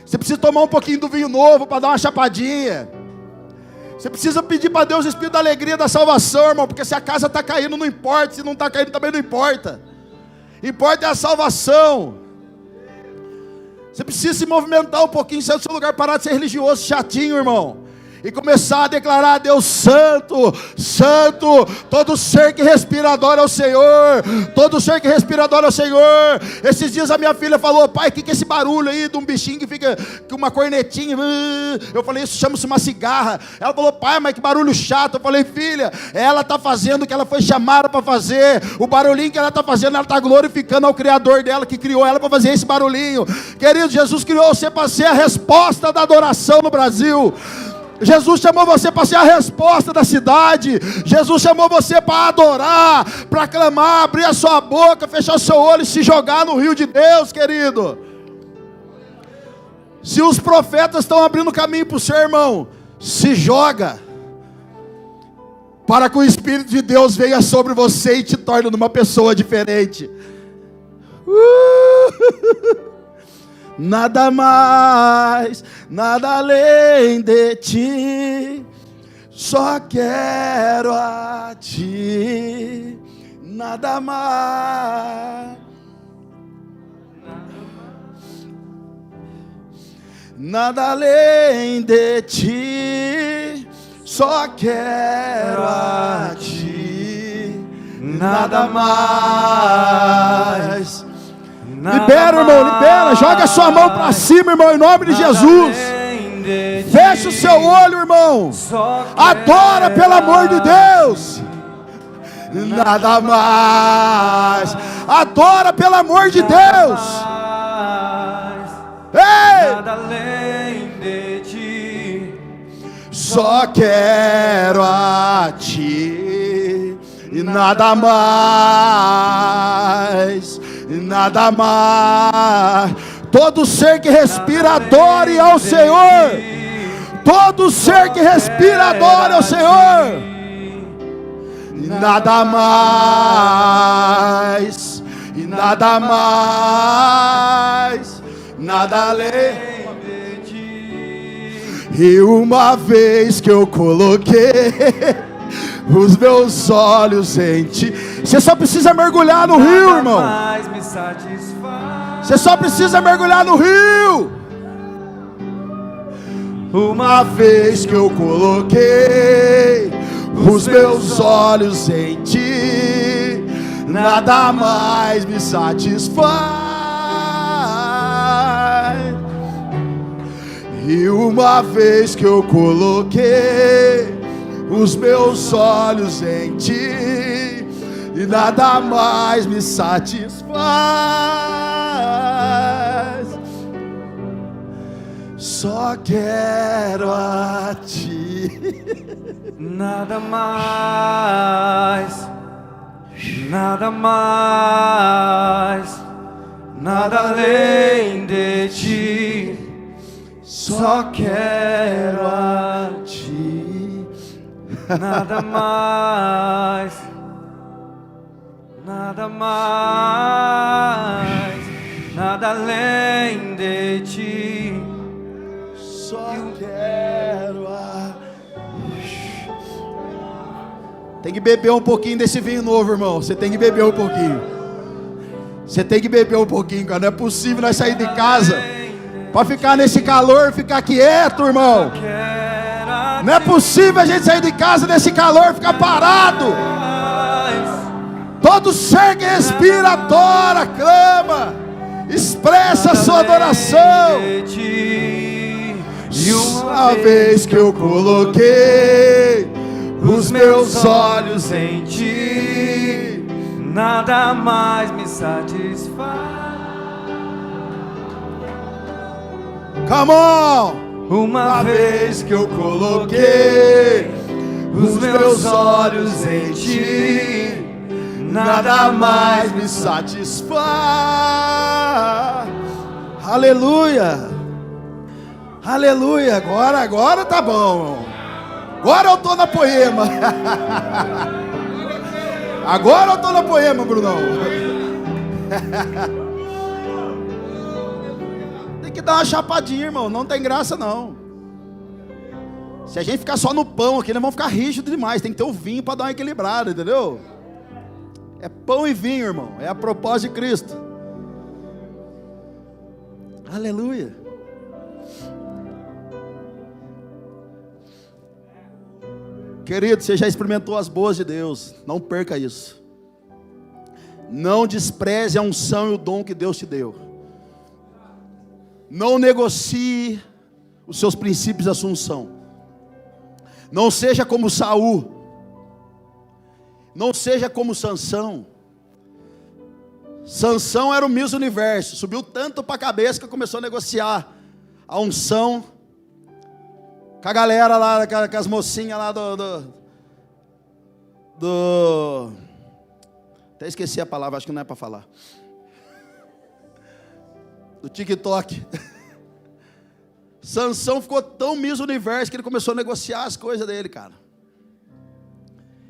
Você precisa tomar um pouquinho do vinho novo para dar uma chapadinha. Você precisa pedir para Deus o Espírito da alegria, da salvação, irmão. Porque se a casa está caindo, não importa. Se não está caindo, também não importa. Importa é a salvação. Você precisa se movimentar um pouquinho, sair do seu lugar, parar de ser religioso, chatinho, irmão, e começar a declarar a Deus santo, santo. Todo ser que respira adora ao Senhor. Todo ser que respira adora ao Senhor. Esses dias a minha filha falou: pai, o que é esse barulho aí de um bichinho que fica com uma cornetinha? Eu falei: isso chama-se uma cigarra. Ela falou: pai, mas que barulho chato. Eu falei: filha, ela está fazendo o que ela foi chamada para fazer. O barulhinho que ela está fazendo, ela está glorificando ao Criador dela, que criou ela para fazer esse barulhinho. Querido, Jesus criou você para ser a resposta da adoração no Brasil. Jesus chamou você para ser a resposta da cidade. Jesus chamou você para adorar, para clamar, abrir a sua boca, fechar o seu olho e se jogar no rio de Deus, querido. Se os profetas estão abrindo caminho para o seu irmão, se joga, para que o Espírito de Deus venha sobre você e te torne uma pessoa diferente. Nada mais, nada além de ti, só quero a ti. Nada mais, nada além de ti, só quero a ti. Nada mais. Libera, irmão, libera. Joga a sua mão para cima, irmão, em nome de Jesus. Fecha o seu olho, irmão. Adora, pelo amor de Deus. Nada mais. Adora, pelo amor de Deus. Ei! Nada além de ti, só quero a ti. E nada mais. Nada mais. Todo ser que respira adore ao Senhor. Todo ser que respira adore ao Senhor. Nada mais. E nada mais. Nada além de ti. E uma vez que eu coloquei os meus olhos em ti. Você só precisa mergulhar no rio, irmão. Você só precisa mergulhar no rio. Uma vez que eu coloquei os meus olhos em ti, nada mais me satisfaz. E uma vez que eu coloquei os meus olhos em ti, e nada mais me satisfaz. Só quero a ti. Nada mais, nada mais, nada além de ti. Só quero a ti. Nada mais, nada mais, nada além de ti. Só quero a... Tem que beber um pouquinho desse vinho novo, irmão. Você tem que beber um pouquinho. Você tem que beber um pouquinho, cara. Não é possível nós sair de casa para ficar nesse calor, ficar quieto, irmão. Não é possível a gente sair de casa nesse calor, ficar parado. Todo ser que respira, adora, clama, expressa a sua adoração. E uma vez que eu coloquei os meus olhos em ti, nada mais me satisfaz. Come on! Uma vez que eu coloquei os meus olhos em ti, nada mais me satisfaz. Aleluia! Aleluia! Agora tá bom. Agora eu tô na poema. Agora eu tô na poema, Brunão. Tem que dar uma chapadinha, irmão. Não tem graça, não. Se a gente ficar só no pão aqui, nós vamos ficar rígidos demais. Tem que ter o vinho para dar uma equilibrada, entendeu? É pão e vinho, irmão. É a propósito de Cristo. Aleluia. Querido, você já experimentou as boas de Deus. Não perca isso. Não despreze a unção e o dom que Deus te deu. Não negocie os seus princípios da sua unção. Não seja como Saul. Não seja como Sansão. Sansão era o Miss Universo. Subiu tanto para a cabeça que começou a negociar a unção com a galera lá, com as mocinhas lá do... Até esqueci a palavra, acho que não é para falar. Do TikTok. Sansão ficou tão Miss Universo que ele começou a negociar as coisas dele, cara.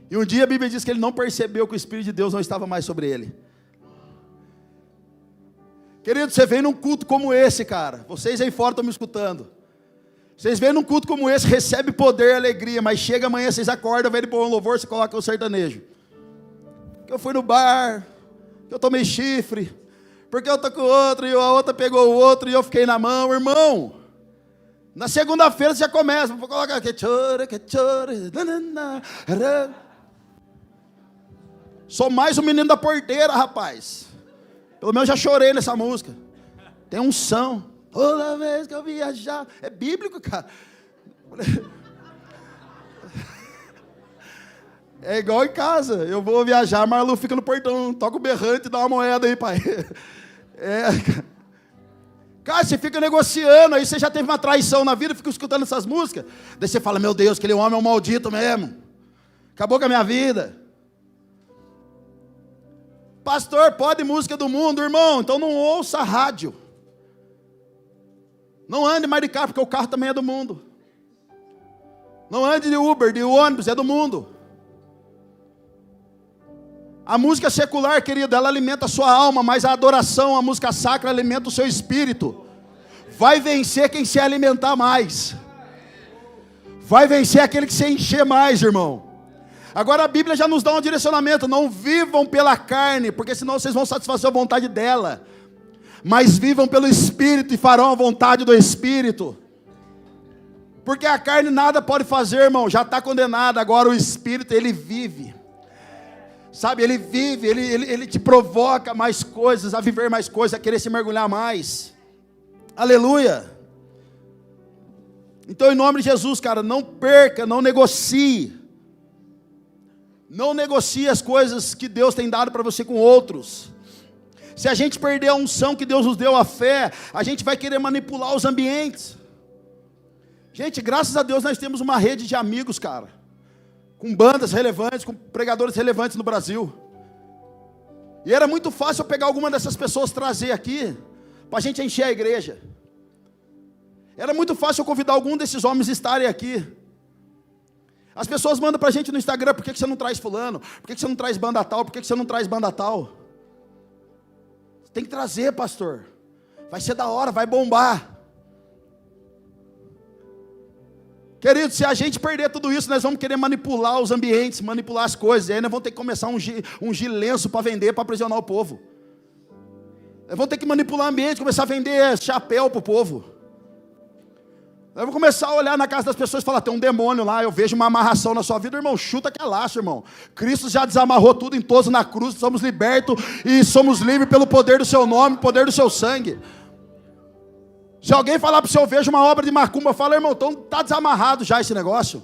E um dia a Bíblia diz que ele não percebeu que o Espírito de Deus não estava mais sobre ele. Querido, você vem num culto como esse, cara. Vocês aí fora estão me escutando. Vocês vêm num culto como esse, recebe poder e alegria, mas chega amanhã, vocês acordam, vêm pôr um louvor, você coloca o sertanejo. Que eu fui no bar, que eu tomei chifre, porque eu tô com o outro, e a outra pegou o outro, e eu fiquei na mão, irmão. Na segunda-feira você já começa, vou colocar que chora, sou mais um menino da porteira, rapaz. Pelo menos já chorei nessa música. Tem unção. Toda vez que eu viajar, é bíblico, cara. É igual em casa, eu vou viajar, a Marlu fica no portão, toca o berrante e dá uma moeda aí, pai. Cara, você fica negociando, aí você já teve uma traição na vida, fica escutando essas músicas, daí você fala, meu Deus, aquele homem é um maldito mesmo, acabou com a minha vida. Pastor, pode música do mundo, irmão, então não ouça a rádio. Não ande mais de carro, porque o carro também é do mundo. Não ande de Uber, de ônibus, é do mundo. A música secular, querido, ela alimenta a sua alma, mas a adoração, a música sacra, alimenta o seu espírito. Vai vencer quem se alimentar mais. Vai vencer aquele que se encher mais, irmão. Agora a Bíblia já nos dá um direcionamento. Não vivam pela carne, porque senão vocês vão satisfazer a vontade dela. Mas vivam pelo Espírito e farão a vontade do Espírito. Porque a carne nada pode fazer, irmão, já está condenada. Agora o Espírito, ele vive. Sabe, ele vive, ele te provoca mais coisas, a viver mais coisas, a querer se mergulhar mais. Aleluia. Então, em nome de Jesus, cara, não perca, não negocie. Não negocie as coisas que Deus tem dado para você com outros. Se a gente perder a unção que Deus nos deu, a fé, a gente vai querer manipular os ambientes. Gente, graças a Deus nós temos uma rede de amigos, cara, com bandas relevantes, com pregadores relevantes no Brasil. E era muito fácil eu pegar alguma dessas pessoas, trazer aqui, para a gente encher a igreja. Era muito fácil eu convidar algum desses homens a estarem aqui. As pessoas mandam para a gente no Instagram: por que você não traz fulano? Por que você não traz banda tal? Por que você não traz banda tal? Tem que trazer, pastor. Vai ser da hora, vai bombar. Querido, se a gente perder tudo isso, nós vamos querer manipular os ambientes, manipular as coisas. E aí nós vamos ter que começar um lenço para vender, para aprisionar o povo. Nós vamos ter que manipular o ambiente, começar a vender chapéu para o povo. Nós vamos começar a olhar na casa das pessoas e falar: tem um demônio lá, eu vejo uma amarração na sua vida. Irmão, chuta que é laço, irmão. Cristo já desamarrou tudo em todos na cruz, somos libertos e somos livres pelo poder do seu nome, poder do seu sangue. Se alguém falar para você: eu vejo uma obra de macumba, fala: irmão, então está desamarrado já esse negócio.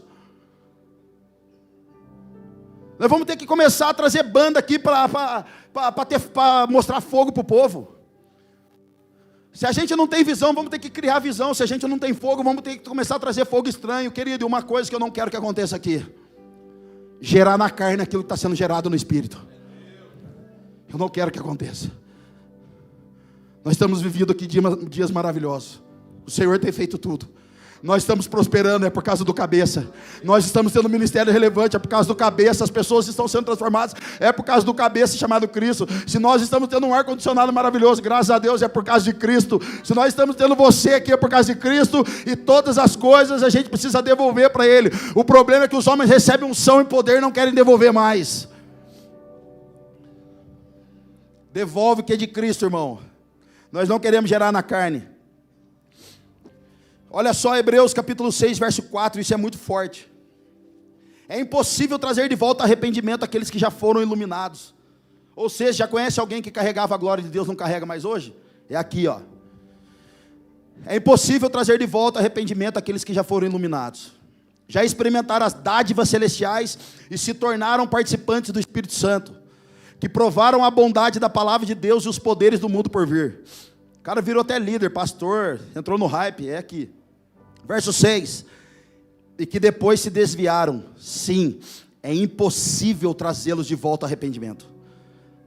Nós vamos ter que começar a trazer banda aqui para mostrar fogo para o povo. Se a gente não tem visão, vamos ter que criar visão. Se a gente não tem fogo, vamos ter que começar a trazer fogo estranho. Querido, e uma coisa que eu não quero que aconteça aqui: gerar na carne aquilo que está sendo gerado no Espírito. Eu não quero que aconteça. Nós estamos vivendo aqui dias maravilhosos. O Senhor tem feito tudo. Nós estamos prosperando, é por causa do cabeça. Nós estamos tendo um ministério relevante, é por causa do cabeça. As pessoas estão sendo transformadas, é por causa do cabeça chamado Cristo. Se nós estamos tendo um ar-condicionado maravilhoso, graças a Deus, é por causa de Cristo. Se nós estamos tendo você aqui, é por causa de Cristo. E todas as coisas a gente precisa devolver para Ele. O problema é que os homens recebem unção e poder e não querem devolver mais. Devolve o que é de Cristo, irmão. Nós não queremos gerar na carne. Olha só, Hebreus capítulo 6, verso 4, isso é muito forte. É impossível trazer de volta arrependimento àqueles que já foram iluminados. Ou seja, já conhece alguém que carregava a glória de Deus, não carrega mais hoje? É aqui, ó. É impossível trazer de volta arrependimento àqueles que já foram iluminados. Já experimentaram as dádivas celestiais e se tornaram participantes do Espírito Santo, que provaram a bondade da palavra de Deus e os poderes do mundo por vir. O cara virou até líder, pastor, entrou no hype, é aqui. Verso 6, e que depois se desviaram. Sim, é impossível trazê-los de volta ao arrependimento,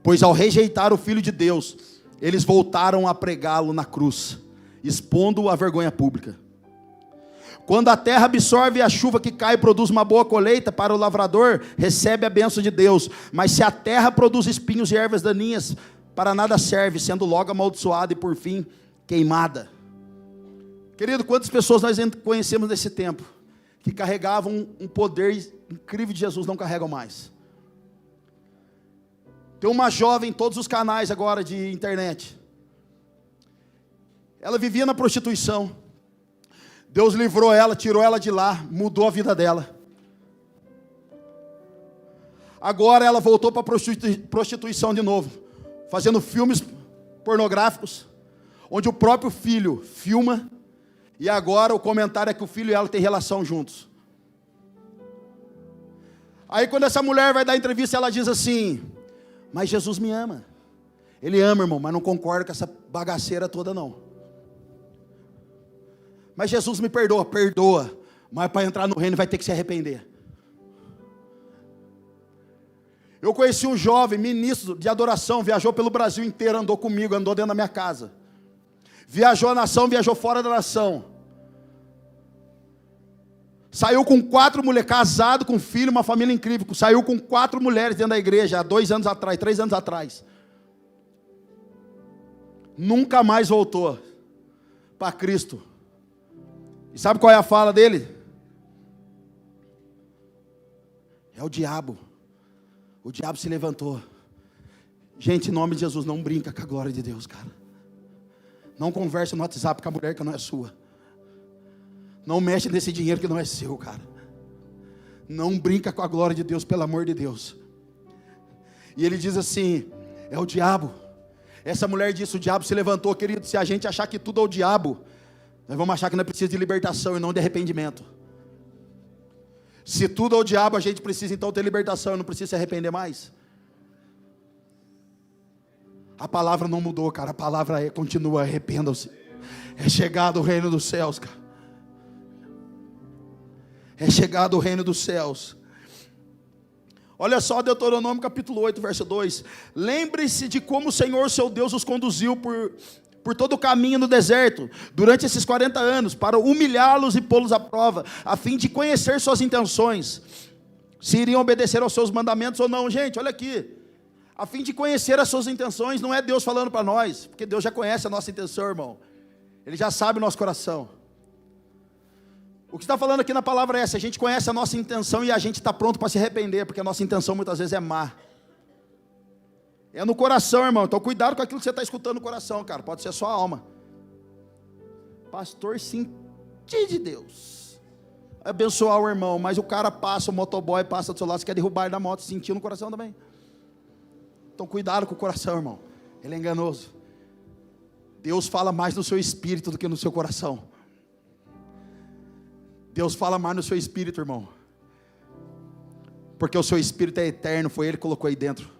pois ao rejeitar o Filho de Deus, eles voltaram a pregá-lo na cruz, expondo-o à vergonha pública. Quando a terra absorve a chuva que cai e produz uma boa colheita, para o lavrador recebe a bênção de Deus. Mas se a terra produz espinhos e ervas daninhas, para nada serve, sendo logo amaldiçoada e por fim queimada. Querido, quantas pessoas nós conhecemos nesse tempo que carregavam um poder incrível de Jesus, não carregam mais? Tem uma jovem em todos os canais agora de internet. Ela vivia na prostituição. Deus livrou ela, tirou ela de lá, mudou a vida dela. Agora ela voltou para a prostituição de novo, fazendo filmes pornográficos, onde o próprio filho filma. E agora o comentário é que o filho e ela têm relação juntos. Aí quando essa mulher vai dar entrevista, ela diz assim: mas Jesus me ama. Ele ama, irmão, mas não concorda com essa bagaceira toda não. Mas Jesus me perdoa, perdoa. Mas para entrar no reino vai ter que se arrepender. Eu conheci um jovem ministro de adoração, viajou pelo Brasil inteiro, andou comigo, andou dentro da minha casa. Viajou a nação, viajou fora da nação. Saiu com 4 mulheres, casado com filho, uma família incrível. Saiu com 4 mulheres dentro da igreja, há 2 anos atrás, 3 anos atrás. Nunca mais voltou para Cristo. E sabe qual é a fala dele? É o diabo. O diabo se levantou. Gente, em nome de Jesus, não brinca com a glória de Deus, cara. Não conversa no WhatsApp com a mulher que não é sua. Não mexe nesse dinheiro que não é seu, cara. Não brinca com a glória de Deus, pelo amor de Deus. E ele diz assim: é o diabo. Essa mulher disse: o diabo se levantou. Querido, se a gente achar que tudo é o diabo, nós vamos achar que nós precisamos de libertação e não de arrependimento. Se tudo é o diabo, a gente precisa então ter libertação e não precisa se arrepender mais. A palavra não mudou, cara. A palavra continua: arrependam-se. É chegado o reino dos céus, cara. É chegado o reino dos céus. Olha só, Deuteronômio capítulo 8, verso 2. Lembre-se de como o Senhor seu Deus os conduziu por todo o caminho no deserto, durante esses 40 anos, para humilhá-los e pô-los à prova, a fim de conhecer suas intenções, se iriam obedecer aos seus mandamentos ou não. Gente, olha aqui, a fim de conhecer as suas intenções. Não é Deus falando para nós, porque Deus já conhece a nossa intenção, irmão. Ele já sabe o nosso coração. O que está falando aqui na palavra é essa: a gente conhece a nossa intenção e a gente está pronto para se arrepender, porque a nossa intenção muitas vezes é má. É no coração, irmão. Então cuidado com aquilo que você está escutando no coração, cara. Pode ser a sua alma. Pastor, senti de Deus abençoar o irmão, mas o cara passa, o motoboy passa do seu lado, você quer derrubar ele da moto, sentiu no coração também. Então cuidado com o coração, irmão. Ele é enganoso. Deus fala mais no seu espírito do que no seu coração. Deus fala mais no seu espírito, irmão. Porque o seu espírito é eterno, foi Ele que colocou aí dentro.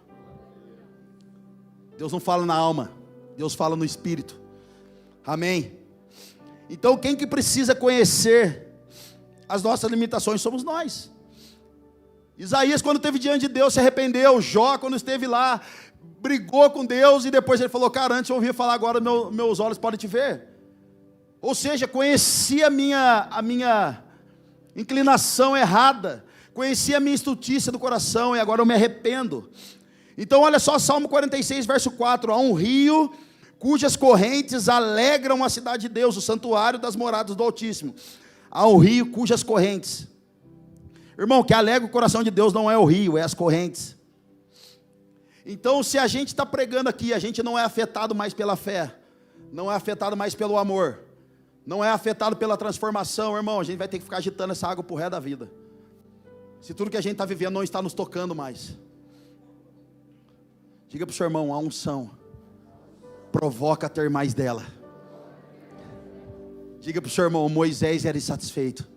Deus não fala na alma, Deus fala no espírito. Amém? Então quem que precisa conhecer as nossas limitações somos nós. Isaías, quando esteve diante de Deus, se arrependeu. Jó, quando esteve lá, brigou com Deus, e depois ele falou: cara, antes eu ouvia falar, agora meus olhos podem te ver. Ou seja, conheci a minha inclinação errada, conheci a minha estultícia do coração, e agora eu me arrependo. Então olha só, Salmo 46, verso 4, há um rio cujas correntes alegram a cidade de Deus, o santuário das moradas do Altíssimo. Há um rio cujas correntes, irmão, que alegra o coração de Deus não é o rio, é as correntes. Então se a gente está pregando aqui, a gente não é afetado mais pela fé, não é afetado mais pelo amor, não é afetado pela transformação, irmão, a gente vai ter que ficar agitando essa água por resto da vida. Se tudo que a gente está vivendo não está nos tocando mais. Diga para o seu irmão: a unção provoca ter mais dela. Diga para o seu irmão: Moisés era insatisfeito.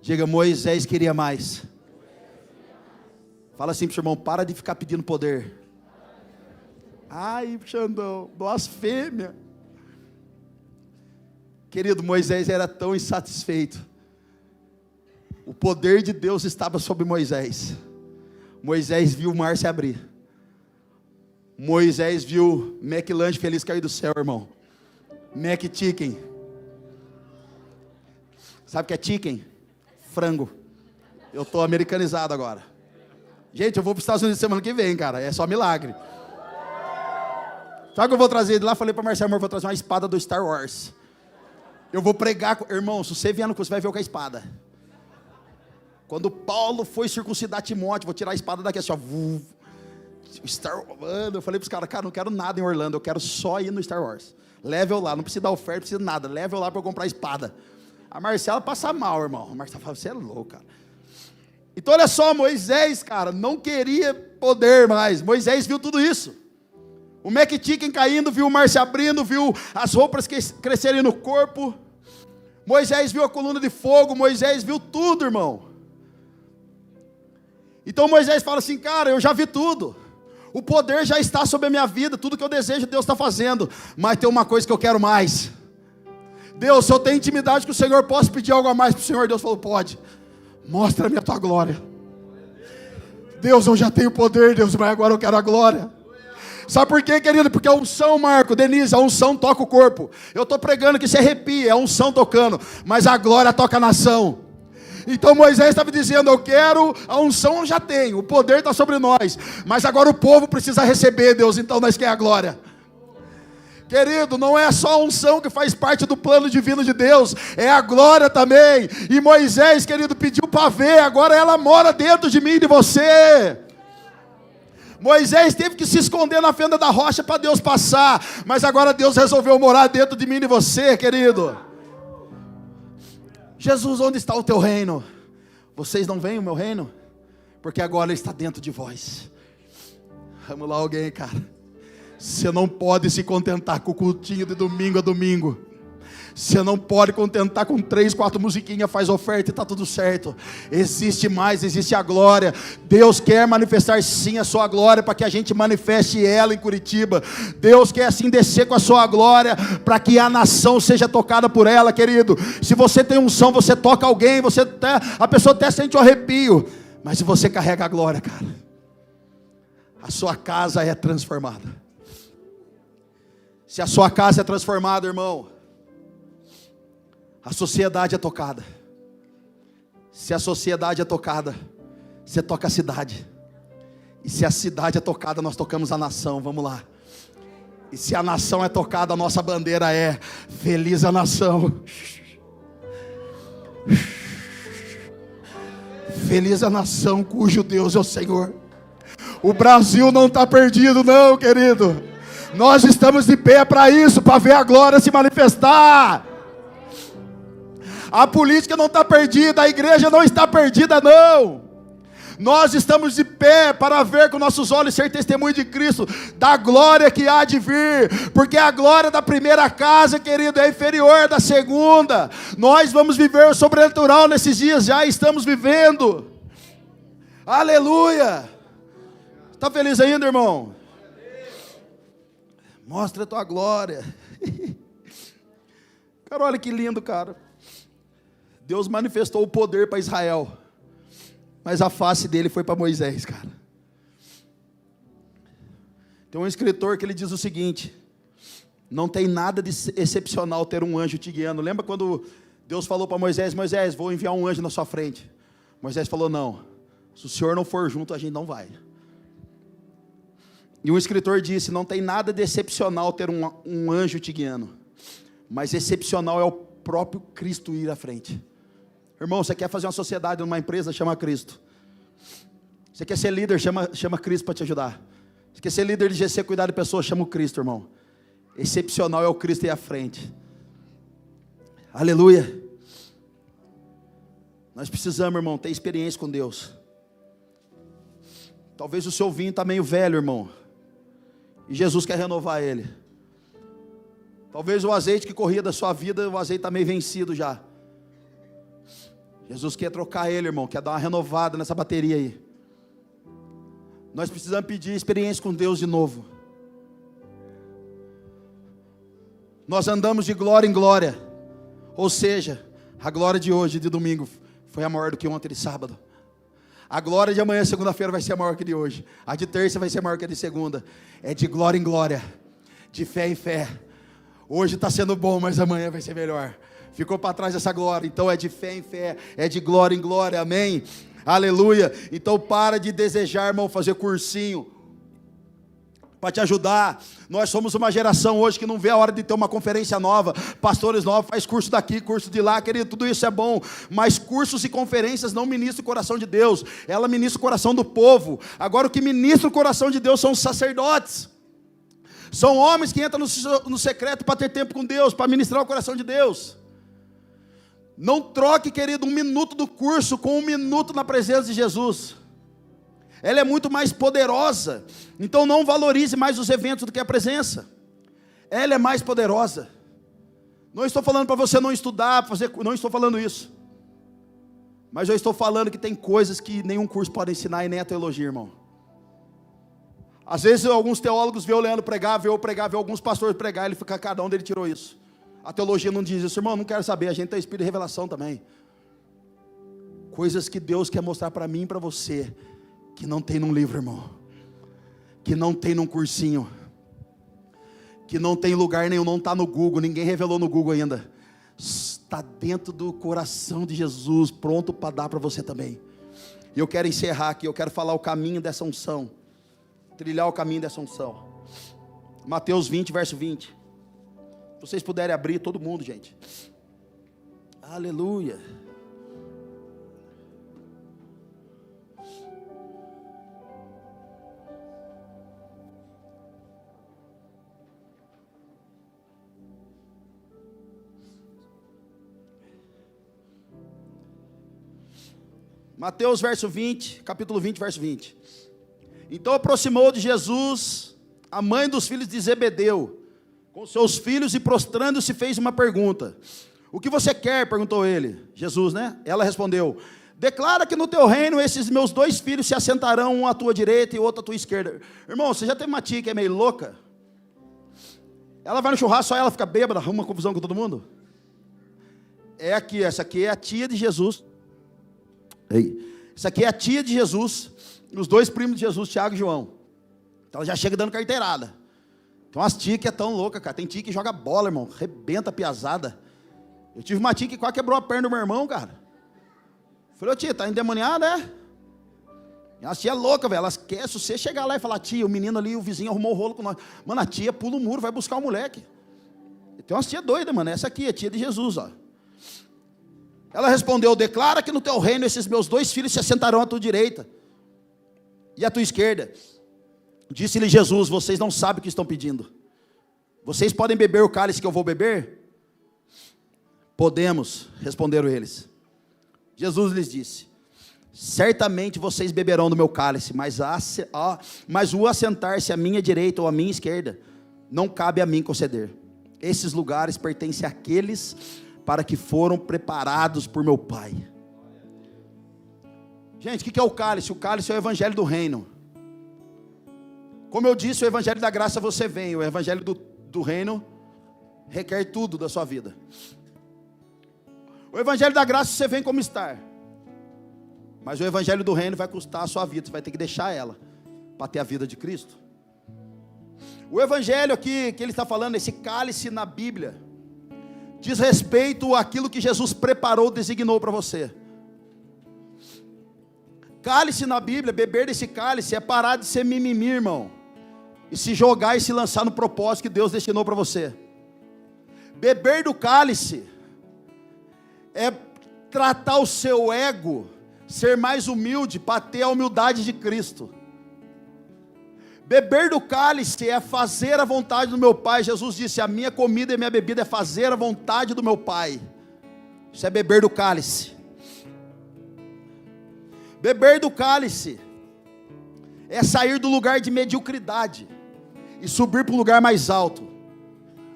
Diga: Moisés queria mais. Fala assim para o seu irmão: para de ficar pedindo poder. Ai, Xandão, blasfêmia. Querido, Moisés era tão insatisfeito. O poder de Deus estava sobre Moisés. Moisés viu o mar se abrir. Moisés viu McLanche feliz cair do céu, irmão. Mac Chicken. Sabe o que é chicken? Frango. Eu estou americanizado agora. Gente, eu vou para os Estados Unidos semana que vem, cara. É só milagre. Sabe o que eu vou trazer de lá? Falei para Marcelo: amor, vou trazer uma espada do Star Wars. Eu vou pregar, irmão, se você vier no curso, você vai ver o que é espada. Quando Paulo foi circuncidar Timóteo, vou tirar a espada daqui assim, ó. Star Wars. Eu falei para os caras: cara, não quero nada em Orlando, eu quero só ir no Star Wars. Leve eu lá, não precisa dar oferta, não precisa nada. Leve eu lá para eu comprar a espada. A Marcela passa mal, irmão. A Marcela fala: você é louco, cara. Então olha só, Moisés, cara, não queria poder mais. Moisés viu tudo isso. O Mac Chicken caindo, viu o mar se abrindo, viu as roupas crescerem no corpo. Moisés viu a coluna de fogo, Moisés viu tudo, irmão. Então Moisés fala assim: cara, eu já vi tudo. O poder já está sobre a minha vida, tudo que eu desejo Deus está fazendo. Mas tem uma coisa que eu quero mais. Deus, se eu tenho intimidade com o Senhor, posso pedir algo a mais para o Senhor? Deus falou: pode. Mostra-me a tua glória. Deus, eu já tenho poder, Deus, mas agora eu quero a glória. Sabe por quê, querido? Porque a unção, Marco, Denise, a unção toca o corpo. Eu estou pregando que se arrepia, é a unção tocando, mas a glória toca a nação. Então Moisés estava dizendo: eu quero, a unção eu já tenho, o poder está sobre nós, mas agora o povo precisa receber, Deus, então nós queremos a glória. Querido, não é só a unção que faz parte do plano divino de Deus, é a glória também. E Moisés, querido, pediu para ver, agora ela mora dentro de mim e de você. Moisés teve que se esconder na fenda da rocha para Deus passar, mas agora Deus resolveu morar dentro de mim e de você, querido. Jesus, onde está o teu reino? Vocês não veem o meu reino? Porque agora ele está dentro de vós. Vamos lá, alguém, cara. Você não pode se contentar com o cultinho de domingo a domingo. Você não pode contentar com 3, 4 musiquinhas, faz oferta e está tudo certo. Existe mais, existe a glória. Deus quer manifestar sim a sua glória, para que a gente manifeste ela em Curitiba. Deus quer assim descer com a sua glória, para que a nação seja tocada por ela, querido. Se você tem unção, você toca alguém, a pessoa até sente um arrepio. Mas se você carrega a glória, cara, a sua casa é transformada. Se a sua casa é transformada, irmão, a sociedade é tocada. Se a sociedade é tocada, você toca a cidade. E se a cidade é tocada, nós tocamos a nação. Vamos lá. E se a nação é tocada, a nossa bandeira é: feliz a nação. Feliz a nação cujo Deus é o Senhor. O Brasil não está perdido não, querido. Nós estamos de pé para isso, para ver a glória se manifestar. A política não está perdida, a igreja não está perdida não. Nós estamos de pé para ver com nossos olhos, ser testemunho de Cristo, da glória que há de vir, porque a glória da primeira casa, querido, é inferior da segunda. Nós vamos viver o sobrenatural nesses dias, já estamos vivendo. Aleluia. Está feliz ainda, irmão? Mostra a tua glória. Cara, olha que lindo, cara. Deus manifestou o poder para Israel, mas a face dele foi para Moisés, cara. Tem um escritor que ele diz o seguinte: não tem nada de excepcional ter um anjo te guiando. Lembra quando Deus falou para Moisés: Moisés, vou enviar um anjo na sua frente. Moisés falou: não, se o Senhor não for junto, a gente não vai. E um escritor disse: não tem nada de excepcional ter um anjo te guiando, mas excepcional é o próprio Cristo ir à frente. Irmão, você quer fazer uma sociedade numa empresa, chama Cristo. Você quer ser líder, chama Cristo para te ajudar. Você quer ser líder de GC, cuidar de pessoas, chama o Cristo, irmão. Excepcional é o Cristo ir à frente. Aleluia. Nós precisamos, irmão, ter experiência com Deus. Talvez o seu vinho está meio velho, irmão, e Jesus quer renovar ele. Talvez o azeite que corria da sua vida, o azeite está meio vencido já. Jesus quer trocar ele, irmão, quer dar uma renovada nessa bateria aí. Nós precisamos pedir experiência com Deus de novo. Nós andamos de glória em glória. Ou seja, a glória de hoje, de domingo, foi maior do que ontem de sábado. A glória de amanhã, segunda-feira, vai ser maior que a de hoje. A de terça vai ser maior que a de segunda. É de glória em glória, de fé em fé. Hoje está sendo bom, mas amanhã vai ser melhor. Ficou para trás essa glória, então é de fé em fé, é de glória em glória, amém? Aleluia. Então para de desejar, irmão, fazer cursinho para te ajudar. Nós somos uma geração hoje que não vê a hora de ter uma conferência nova, pastores novos, faz curso daqui, curso de lá, querido, tudo isso é bom, mas cursos e conferências não ministram o coração de Deus, ela ministra o coração do povo. Agora o que ministra o coração de Deus são os sacerdotes. São homens que entram no secreto para ter tempo com Deus, para ministrar o coração de Deus. Não troque, querido, 1 minuto do curso com 1 minuto na presença de Jesus. Ela é muito mais poderosa. Então não valorize mais os eventos do que a presença. Ela é mais poderosa. Não estou falando para você não estudar, não estou falando isso. Mas eu estou falando que tem coisas que nenhum curso pode ensinar e nem a teologia, irmão. Às vezes alguns teólogos vê o Leandro pregar, vê alguns pastores pregar, ele fica, cada onde ele tirou isso. A teologia não diz isso, irmão, não quero saber, a gente tem espírito de revelação também. Coisas que Deus quer mostrar para mim e para você, que não tem num livro, irmão, que não tem num cursinho, que não tem lugar nenhum, não está no Google, ninguém revelou no Google ainda. Está dentro do coração de Jesus, pronto para dar para você também. E eu quero encerrar aqui, eu quero falar o caminho dessa unção, trilhar o caminho dessa unção. Mateus 20, verso 20. Se vocês puderem abrir, todo mundo, gente. Aleluia. Mateus capítulo 20, verso 20. Então aproximou de Jesus a mãe dos filhos de Zebedeu, com seus filhos, e prostrando-se fez uma pergunta. O que você quer? Perguntou ele. Jesus, né? Ela respondeu: declara que no teu reino esses meus 2 filhos se assentarão, um à tua direita e outro à tua esquerda. Irmão, você já teve uma tia que é meio louca? Ela vai no churrasco, só ela fica bêbada, arruma uma confusão com todo mundo? Essa aqui é a tia de Jesus. Essa aqui é a tia de Jesus, os 2 primos de Jesus, Tiago e João. Então ela já chega dando carteirada. Tem umas tia que é tão louca, cara. Tem tia que joga bola, irmão, rebenta a piazada. Eu tive uma tia que quase quebrou a perna do meu irmão, cara. Falei: ô tia, tá endemoniada, é? E a tia é louca, velho. Ela quer, se você chegar lá e falar: tia, o menino ali, o vizinho arrumou o rolo com nós. Mano, a tia pula o muro, vai buscar o moleque. Tem umas tia doida, mano. Essa aqui é a tia de Jesus, ó. Ela respondeu: declara que no teu reino esses meus 2 filhos se assentarão à tua direita e à tua esquerda. Disse-lhe Jesus: vocês não sabem o que estão pedindo. Vocês podem beber o cálice que eu vou beber? Podemos, responderam eles. Jesus lhes disse: certamente vocês beberão do meu cálice, mas o assentar-se à minha direita ou à minha esquerda, não cabe a mim conceder. Esses lugares pertencem àqueles para que foram preparados por meu Pai. Gente, o que é o cálice? O cálice é o evangelho do reino. Como eu disse, o evangelho da graça você vem, o evangelho do reino requer tudo da sua vida. O evangelho da graça você vem como estar, mas o evangelho do reino vai custar a sua vida, você vai ter que deixar ela, para ter a vida de Cristo. O evangelho aqui, que ele está falando, esse cálice na Bíblia, diz respeito àquilo que Jesus preparou, designou para você. Cálice na Bíblia, beber desse cálice, é parar de ser mimimi, irmão, e se jogar e se lançar no propósito que Deus destinou para você. Beber do cálice é tratar o seu ego, ser mais humilde, para ter a humildade de Cristo. Beber do cálice é fazer a vontade do meu Pai. Jesus disse: a minha comida e a minha bebida é fazer a vontade do meu Pai. Isso é beber do cálice. Beber do cálice é sair do lugar de mediocridade e subir para o lugar mais alto.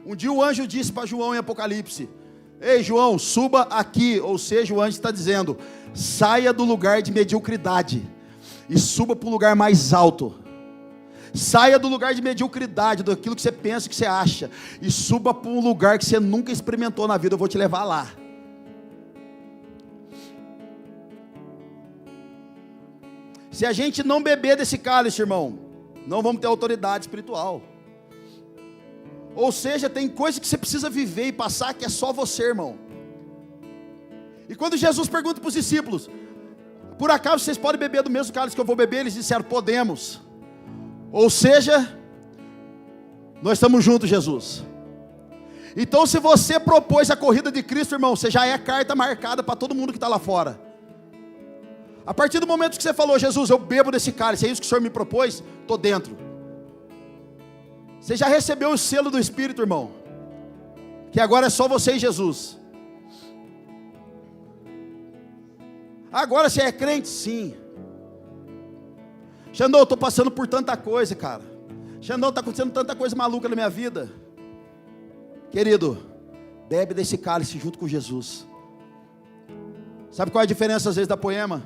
Um dia o anjo disse para João em Apocalipse: ei João, suba aqui. Ou seja, o anjo está dizendo: saia do lugar de mediocridade e suba para o lugar mais alto. Saia do lugar de mediocridade, daquilo que você pensa, que você acha, e suba para um lugar que você nunca experimentou na vida. Eu vou te levar lá. Se a gente não beber desse cálice, irmão, não vamos ter autoridade espiritual. Ou seja, tem coisa que você precisa viver e passar que é só você, irmão. E quando Jesus pergunta para os discípulos: por acaso vocês podem beber do mesmo cálice que eu vou beber? Eles disseram: podemos. Ou seja, nós estamos juntos, Jesus. Então, se você propôs a corrida de Cristo, irmão, você já é carta marcada para todo mundo que está lá fora. A partir do momento que você falou: Jesus, eu bebo desse cálice, é isso que o Senhor me propôs, estou dentro. Você já recebeu o selo do Espírito, irmão, que agora é só você e Jesus. Agora você é crente? Sim. Xandão, eu estou passando por tanta coisa, cara. Xandão, está acontecendo tanta coisa maluca na minha vida. Querido, bebe desse cálice junto com Jesus. Sabe qual é a diferença às vezes da Poema?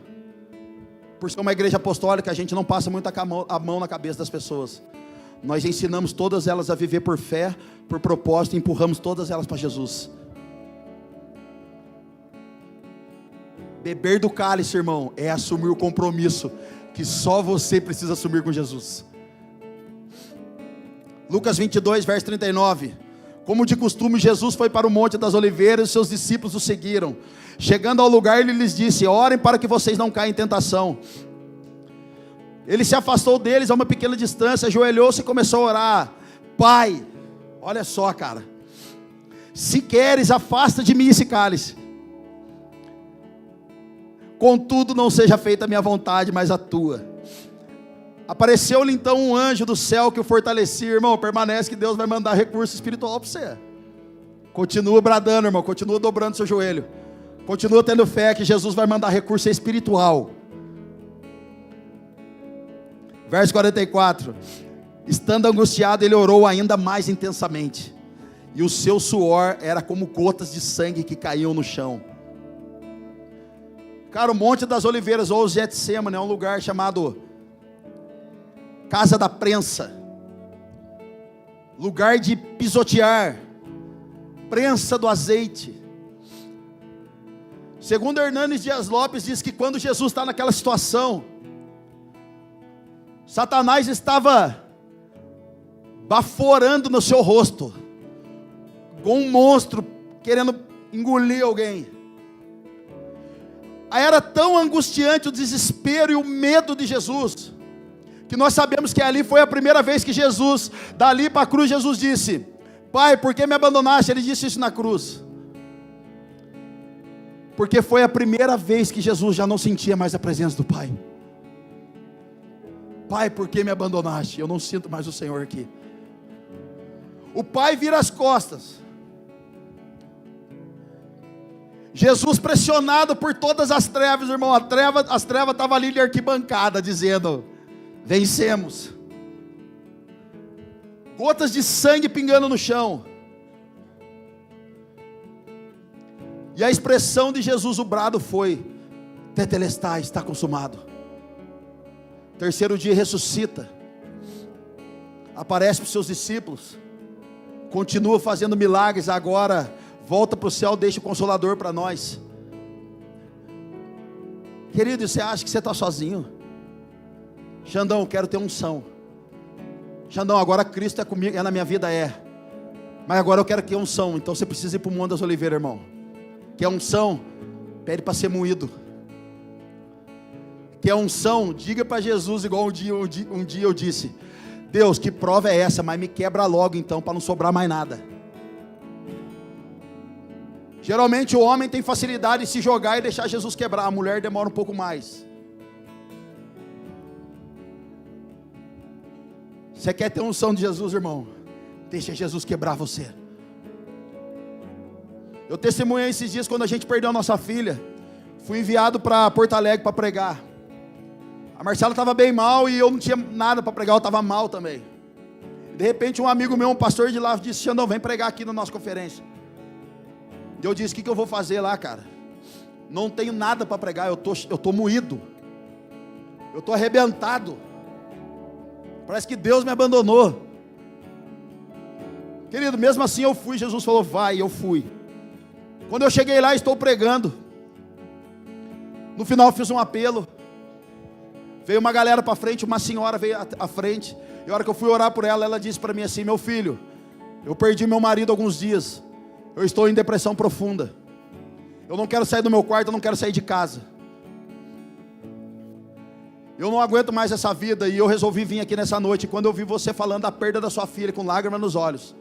Por ser uma igreja apostólica, a gente não passa muito a mão na cabeça das pessoas. Nós ensinamos todas elas a viver por fé, por propósito, e empurramos todas elas para Jesus. Beber do cálice, irmão, é assumir o compromisso que só você precisa assumir com Jesus. Lucas 22, verso 39. Como de costume, Jesus foi para o Monte das Oliveiras e seus discípulos o seguiram. Chegando ao lugar, ele lhes disse: orem para que vocês não caia em tentação. Ele se afastou deles a uma pequena distância, ajoelhou-se e começou a orar: Pai, olha só, cara, se queres, afasta de mim esse cálice. Contudo, não seja feita a minha vontade, mas a tua. Apareceu-lhe então um anjo do céu que o fortalecia. Irmão, permanece que Deus vai mandar recurso espiritual para você. Continua bradando, irmão, continua dobrando seu joelho. Continua tendo fé que Jesus vai mandar recurso espiritual. Verso 44. Estando angustiado, ele orou ainda mais intensamente, e o seu suor era como gotas de sangue que caíam no chão. Cara, o Monte das Oliveiras, ou Getsêmani, é um lugar chamado Casa da Prensa, lugar de pisotear, prensa do azeite. Segundo Hernanes Dias Lopes, diz que quando Jesus está naquela situação, Satanás estava baforando no seu rosto, com um monstro querendo engolir alguém. Aí era tão angustiante o desespero e o medo de Jesus, que nós sabemos que ali foi a primeira vez que Jesus, dali para a cruz, Jesus disse: Pai, por que me abandonaste? Ele disse isso na cruz, porque foi a primeira vez que Jesus já não sentia mais a presença do Pai. Pai, por que me abandonaste? Eu não sinto mais o Senhor aqui. O Pai vira as costas. Jesus pressionado por todas as trevas, irmão, as trevas estavam ali de arquibancada, dizendo: vencemos. Gotas de sangue pingando no chão. E a expressão de Jesus, o brado foi: tetelestai, está consumado. Terceiro dia ressuscita, aparece para os seus discípulos, continua fazendo milagres, agora volta para o céu, deixa o Consolador para nós. Querido, você acha que você está sozinho? Xandão, quero ter unção. Xandão, agora Cristo é comigo, é na minha vida, mas agora eu quero ter unção. Então você precisa ir para o Monte das Oliveiras, irmão. Quer unção? Pede para ser moído. Quer unção? Diga para Jesus, igual um dia eu disse: Deus, que prova é essa? Mas me quebra logo então, para não sobrar mais nada. Geralmente o homem tem facilidade de se jogar e deixar Jesus quebrar. A mulher demora um pouco mais. Você quer ter unção de Jesus, irmão? Deixa Jesus quebrar você. Eu testemunhei esses dias quando a gente perdeu a nossa filha. Fui enviado para Porto Alegre para pregar. A Marcela estava bem mal e eu não tinha nada para pregar, eu estava mal também. De repente um amigo meu, um pastor de lá, disse: Xandão, vem pregar aqui na nossa conferência. E eu disse: o que eu vou fazer lá, cara? Não tenho nada para pregar, eu tô moído. Eu estou arrebentado. Parece que Deus me abandonou. Querido, mesmo assim eu fui. Jesus falou: vai, eu fui. Quando eu cheguei lá, estou pregando. No final eu fiz um apelo. Veio uma galera para frente, uma senhora veio à frente. E a hora que eu fui orar por ela, ela disse para mim assim: meu filho, eu perdi meu marido há alguns dias. Eu estou em depressão profunda. Eu não quero sair do meu quarto, eu não quero sair de casa. Eu não aguento mais essa vida e eu resolvi vir aqui nessa noite. E quando eu vi você falando da perda da sua filha com lágrimas nos olhos,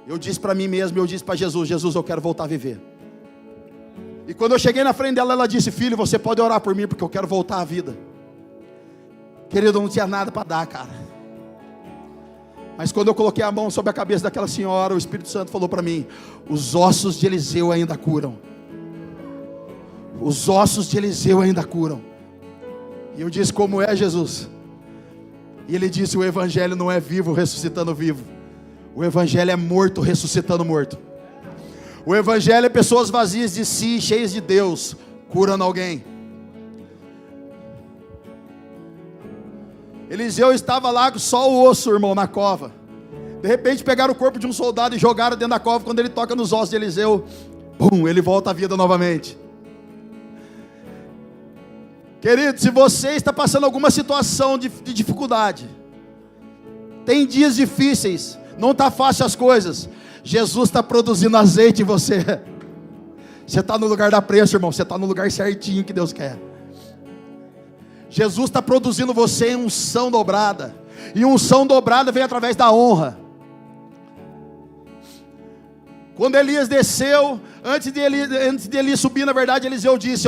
eu disse para mim mesmo, eu disse para Jesus: Jesus, eu quero voltar a viver. E quando eu cheguei na frente dela, ela disse: filho, você pode orar por mim porque eu quero voltar à vida. Querido, eu não tinha nada para dar, cara. Mas quando eu coloquei a mão sobre a cabeça daquela senhora, o Espírito Santo falou para mim: os ossos de Eliseu ainda curam. Os ossos de Eliseu ainda curam. E eu disse: como é, Jesus? E ele disse: o evangelho não é vivo ressuscitando vivo. O evangelho é morto ressuscitando morto. O evangelho é pessoas vazias de si, cheias de Deus, curando alguém. Eliseu estava lá com só o osso, irmão, na cova. De repente pegaram o corpo de um soldado e jogaram dentro da cova. Quando ele toca nos ossos de Eliseu, pum, ele volta à vida novamente. Querido, se você está passando alguma situação de dificuldade, tem dias difíceis, não está fácil as coisas, Jesus está produzindo azeite em você. Você está no lugar da prensa, irmão. Você está no lugar certinho que Deus quer. Jesus está produzindo você em unção dobrada. E unção dobrada vem através da honra. Quando Elias desceu, antes de Elias subir, na verdade, Eliseu disse,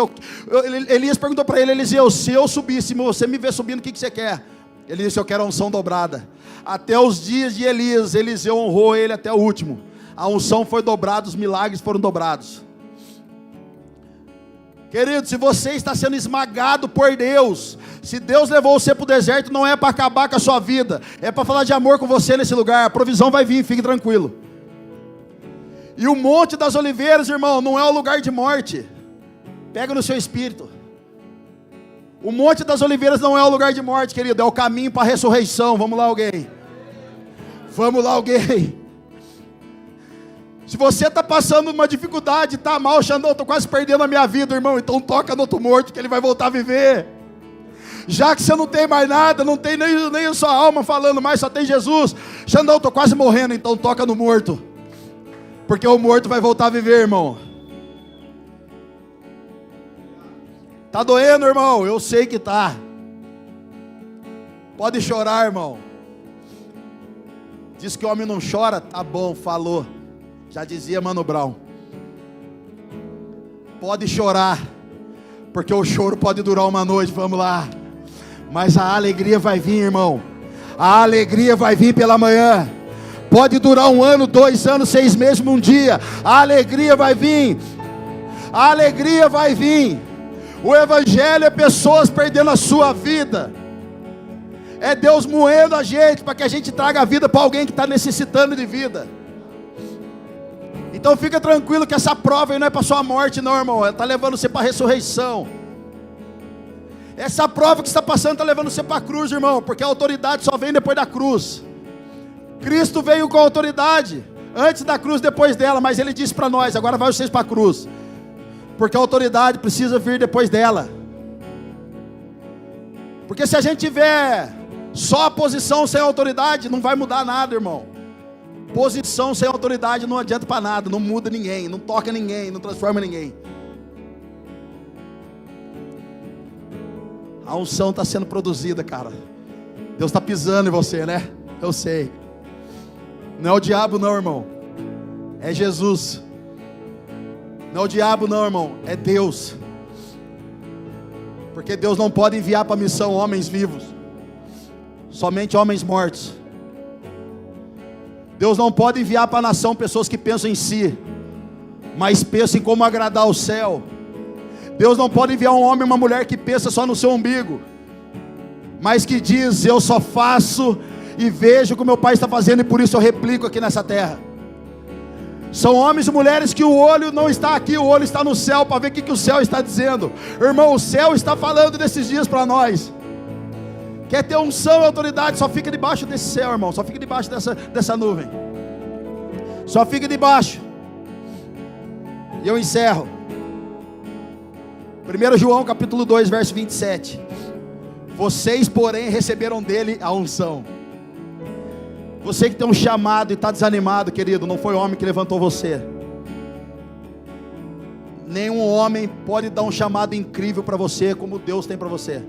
Elias perguntou para ele: Eliseu, se eu subir, se você me ver subindo, o que você quer? Ele disse: eu quero a unção dobrada. Até os dias de Elias, Eliseu honrou ele até o último. A unção foi dobrada, os milagres foram dobrados. Querido, se você está sendo esmagado por Deus, se Deus levou você para o deserto, não é para acabar com a sua vida, é para falar de amor com você nesse lugar. A provisão vai vir, fique tranquilo. E o Monte das Oliveiras, irmão, não é um lugar de morte. Pega no seu espírito. O Monte das Oliveiras não é um lugar de morte, querido, é o caminho para a ressurreição. Vamos lá, alguém. Vamos lá, alguém. Se você está passando uma dificuldade, está mal, Xandão, estou quase perdendo a minha vida, irmão, então toca no outro morto que ele vai voltar a viver. Já que você não tem mais nada, não tem nem a sua alma falando mais, só tem Jesus. Xandão, estou quase morrendo, então toca no morto. Porque o morto vai voltar a viver, irmão. Tá doendo, irmão? Eu sei que tá. Pode chorar, irmão. Diz que o homem não chora, tá bom, falou. Já dizia Mano Brown. Pode chorar, porque o choro pode durar uma noite, vamos lá. Mas a alegria vai vir, irmão. A alegria vai vir pela manhã. Pode durar 1 ano, 2 anos, 6 meses, um dia. A alegria vai vir. A alegria vai vir. O evangelho é pessoas perdendo a sua vida. É Deus moendo a gente para que a gente traga a vida para alguém que está necessitando de vida. Então fica tranquilo que essa prova aí não é para sua morte não, irmão. Ela está levando você para a ressurreição. Essa prova que você está passando está levando você para a cruz, irmão. Porque a autoridade só vem depois da cruz. Cristo veio com a autoridade antes da cruz, depois dela. Mas Ele disse para nós, agora vai vocês para a cruz. Porque a autoridade precisa vir depois dela. Porque se a gente tiver só a posição sem autoridade, não vai mudar nada, irmão. Posição sem autoridade não adianta para nada, não muda ninguém, não toca ninguém, não transforma ninguém. A unção está sendo produzida, cara. Deus está pisando em você, né? Eu sei. Não é o diabo não, irmão. É Jesus. Não é o diabo não, irmão. É Deus. Porque Deus não pode enviar para a missão homens vivos. Somente homens mortos. Deus não pode enviar para a nação pessoas que pensam em si, mas pensam em como agradar o céu. Deus não pode enviar um homem e uma mulher que pensa só no seu umbigo, mas que diz, eu só faço e vejo o que meu Pai está fazendo e por isso eu replico aqui nessa terra. São homens e mulheres que o olho não está aqui, o olho está no céu, para ver o que o céu está dizendo. Irmão, o céu está falando desses dias para nós. Quer ter unção e autoridade, só fica debaixo desse céu, irmão. Só fica debaixo dessa nuvem. Só fica debaixo. E eu encerro. 1 João capítulo 2, verso 27. Vocês, porém, receberam dele a unção. Você que tem um chamado e está desanimado, querido, não foi o homem que levantou você. Nenhum homem pode dar um chamado incrível para você como Deus tem para você.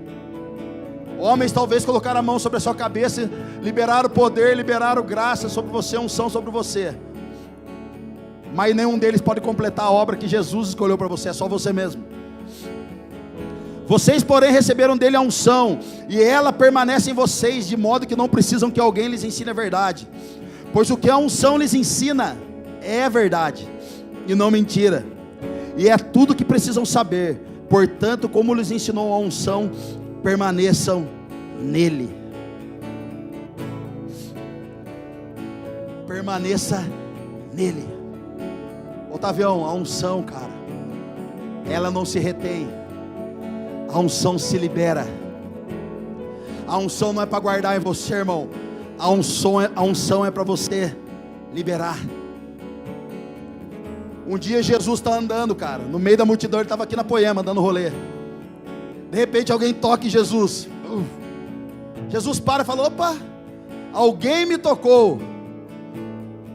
Homens talvez colocaram a mão sobre a sua cabeça, liberaram poder, liberaram graça sobre você, unção sobre você. Mas nenhum deles pode completar a obra que Jesus escolheu para você, é só você mesmo. Vocês, porém, receberam dele a unção, e ela permanece em vocês, de modo que não precisam que alguém lhes ensine a verdade. Pois o que a unção lhes ensina é a verdade, e não mentira. E é tudo que precisam saber. Portanto, como lhes ensinou a unção, permaneçam nele. Permaneça nele. Otavião, a unção, cara, ela não se retém. A unção se libera. A unção não é para guardar em você, irmão. A unção é para você liberar. Um dia Jesus está andando, cara, no meio da multidão. Ele estava aqui na Poema, dando rolê. De repente alguém toca em Jesus. Jesus para e fala, opa, alguém me tocou.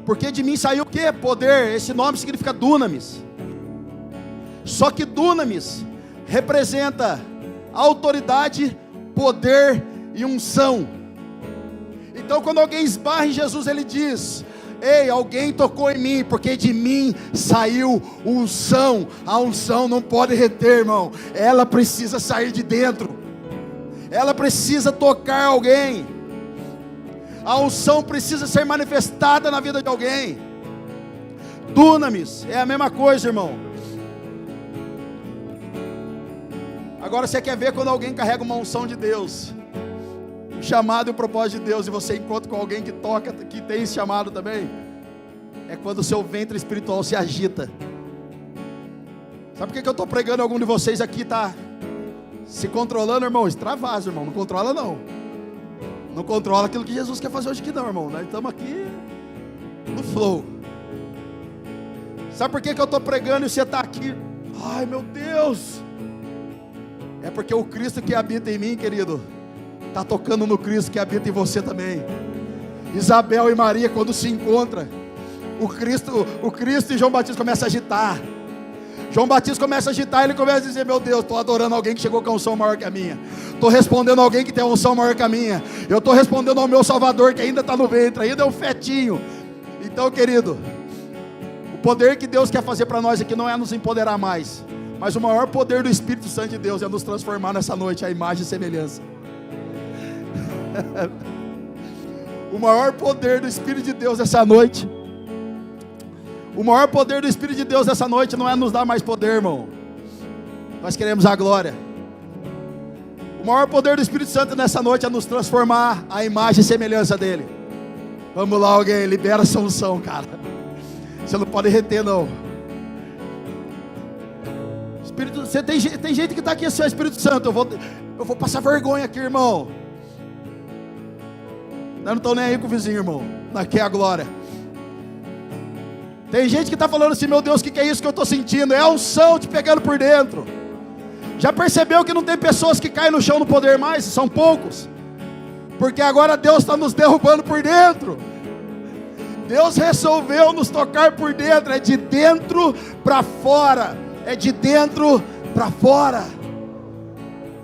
Porque de mim saiu o quê? Poder. Esse nome significa dunamis. Só que dunamis representa autoridade, poder e unção. Então quando alguém esbarra em Jesus, ele diz, ei, alguém tocou em mim, porque de mim saiu unção. A unção não pode reter, irmão. Ela precisa sair de dentro. Ela precisa tocar alguém. A unção precisa ser manifestada na vida de alguém. Dunamis é a mesma coisa, irmão. Agora você quer ver quando alguém carrega uma unção de Deus, o chamado e o propósito de Deus, e você encontra com alguém que toca, que tem esse chamado também? É quando o seu ventre espiritual se agita. Sabe por que eu estou pregando? Algum de vocês aqui está se controlando, irmão? Extravasa, irmão, não controla não. Não controla aquilo que Jesus quer fazer hoje aqui não, irmão. Nós estamos aqui no flow. Sabe por que eu estou pregando e você está aqui? Ai meu Deus! É porque o Cristo que habita em mim, querido, está tocando no Cristo que habita em você também. Isabel e Maria, quando se encontram, o Cristo e João Batista começam a agitar. João Batista começa a agitar, ele começa a dizer: meu Deus, estou adorando alguém que chegou com a unção maior que a minha. Estou respondendo a alguém que tem a unção maior que a minha. Eu estou respondendo ao meu Salvador que ainda está no ventre, ainda é um fetinho. Então, querido, o poder que Deus quer fazer para nós aqui não é nos empoderar mais, mas o maior poder do Espírito Santo de Deus é nos transformar nessa noite à imagem e semelhança. O maior poder do Espírito de Deus essa noite, o maior poder do Espírito de Deus essa noite não é nos dar mais poder, irmão. Nós queremos a glória. O maior poder do Espírito Santo nessa noite é nos transformar à imagem e semelhança dele. Vamos lá, alguém, libera essa unção, cara. Você não pode reter, não. Espírito, você tem gente que está aqui assim: Espírito Santo, eu vou passar vergonha aqui, irmão. Nós não estamos nem aí com o vizinho, irmão. Nós quer a glória. Tem gente que está falando assim: meu Deus, o que é isso que eu estou sentindo? É a unção te pegando por dentro. Já percebeu que não tem pessoas que caem no chão no poder mais? São poucos. Porque agora Deus está nos derrubando por dentro. Deus resolveu nos tocar por dentro. É de dentro para fora. É de dentro para fora.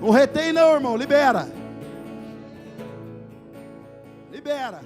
Não retém não, irmão. Libera. Libera.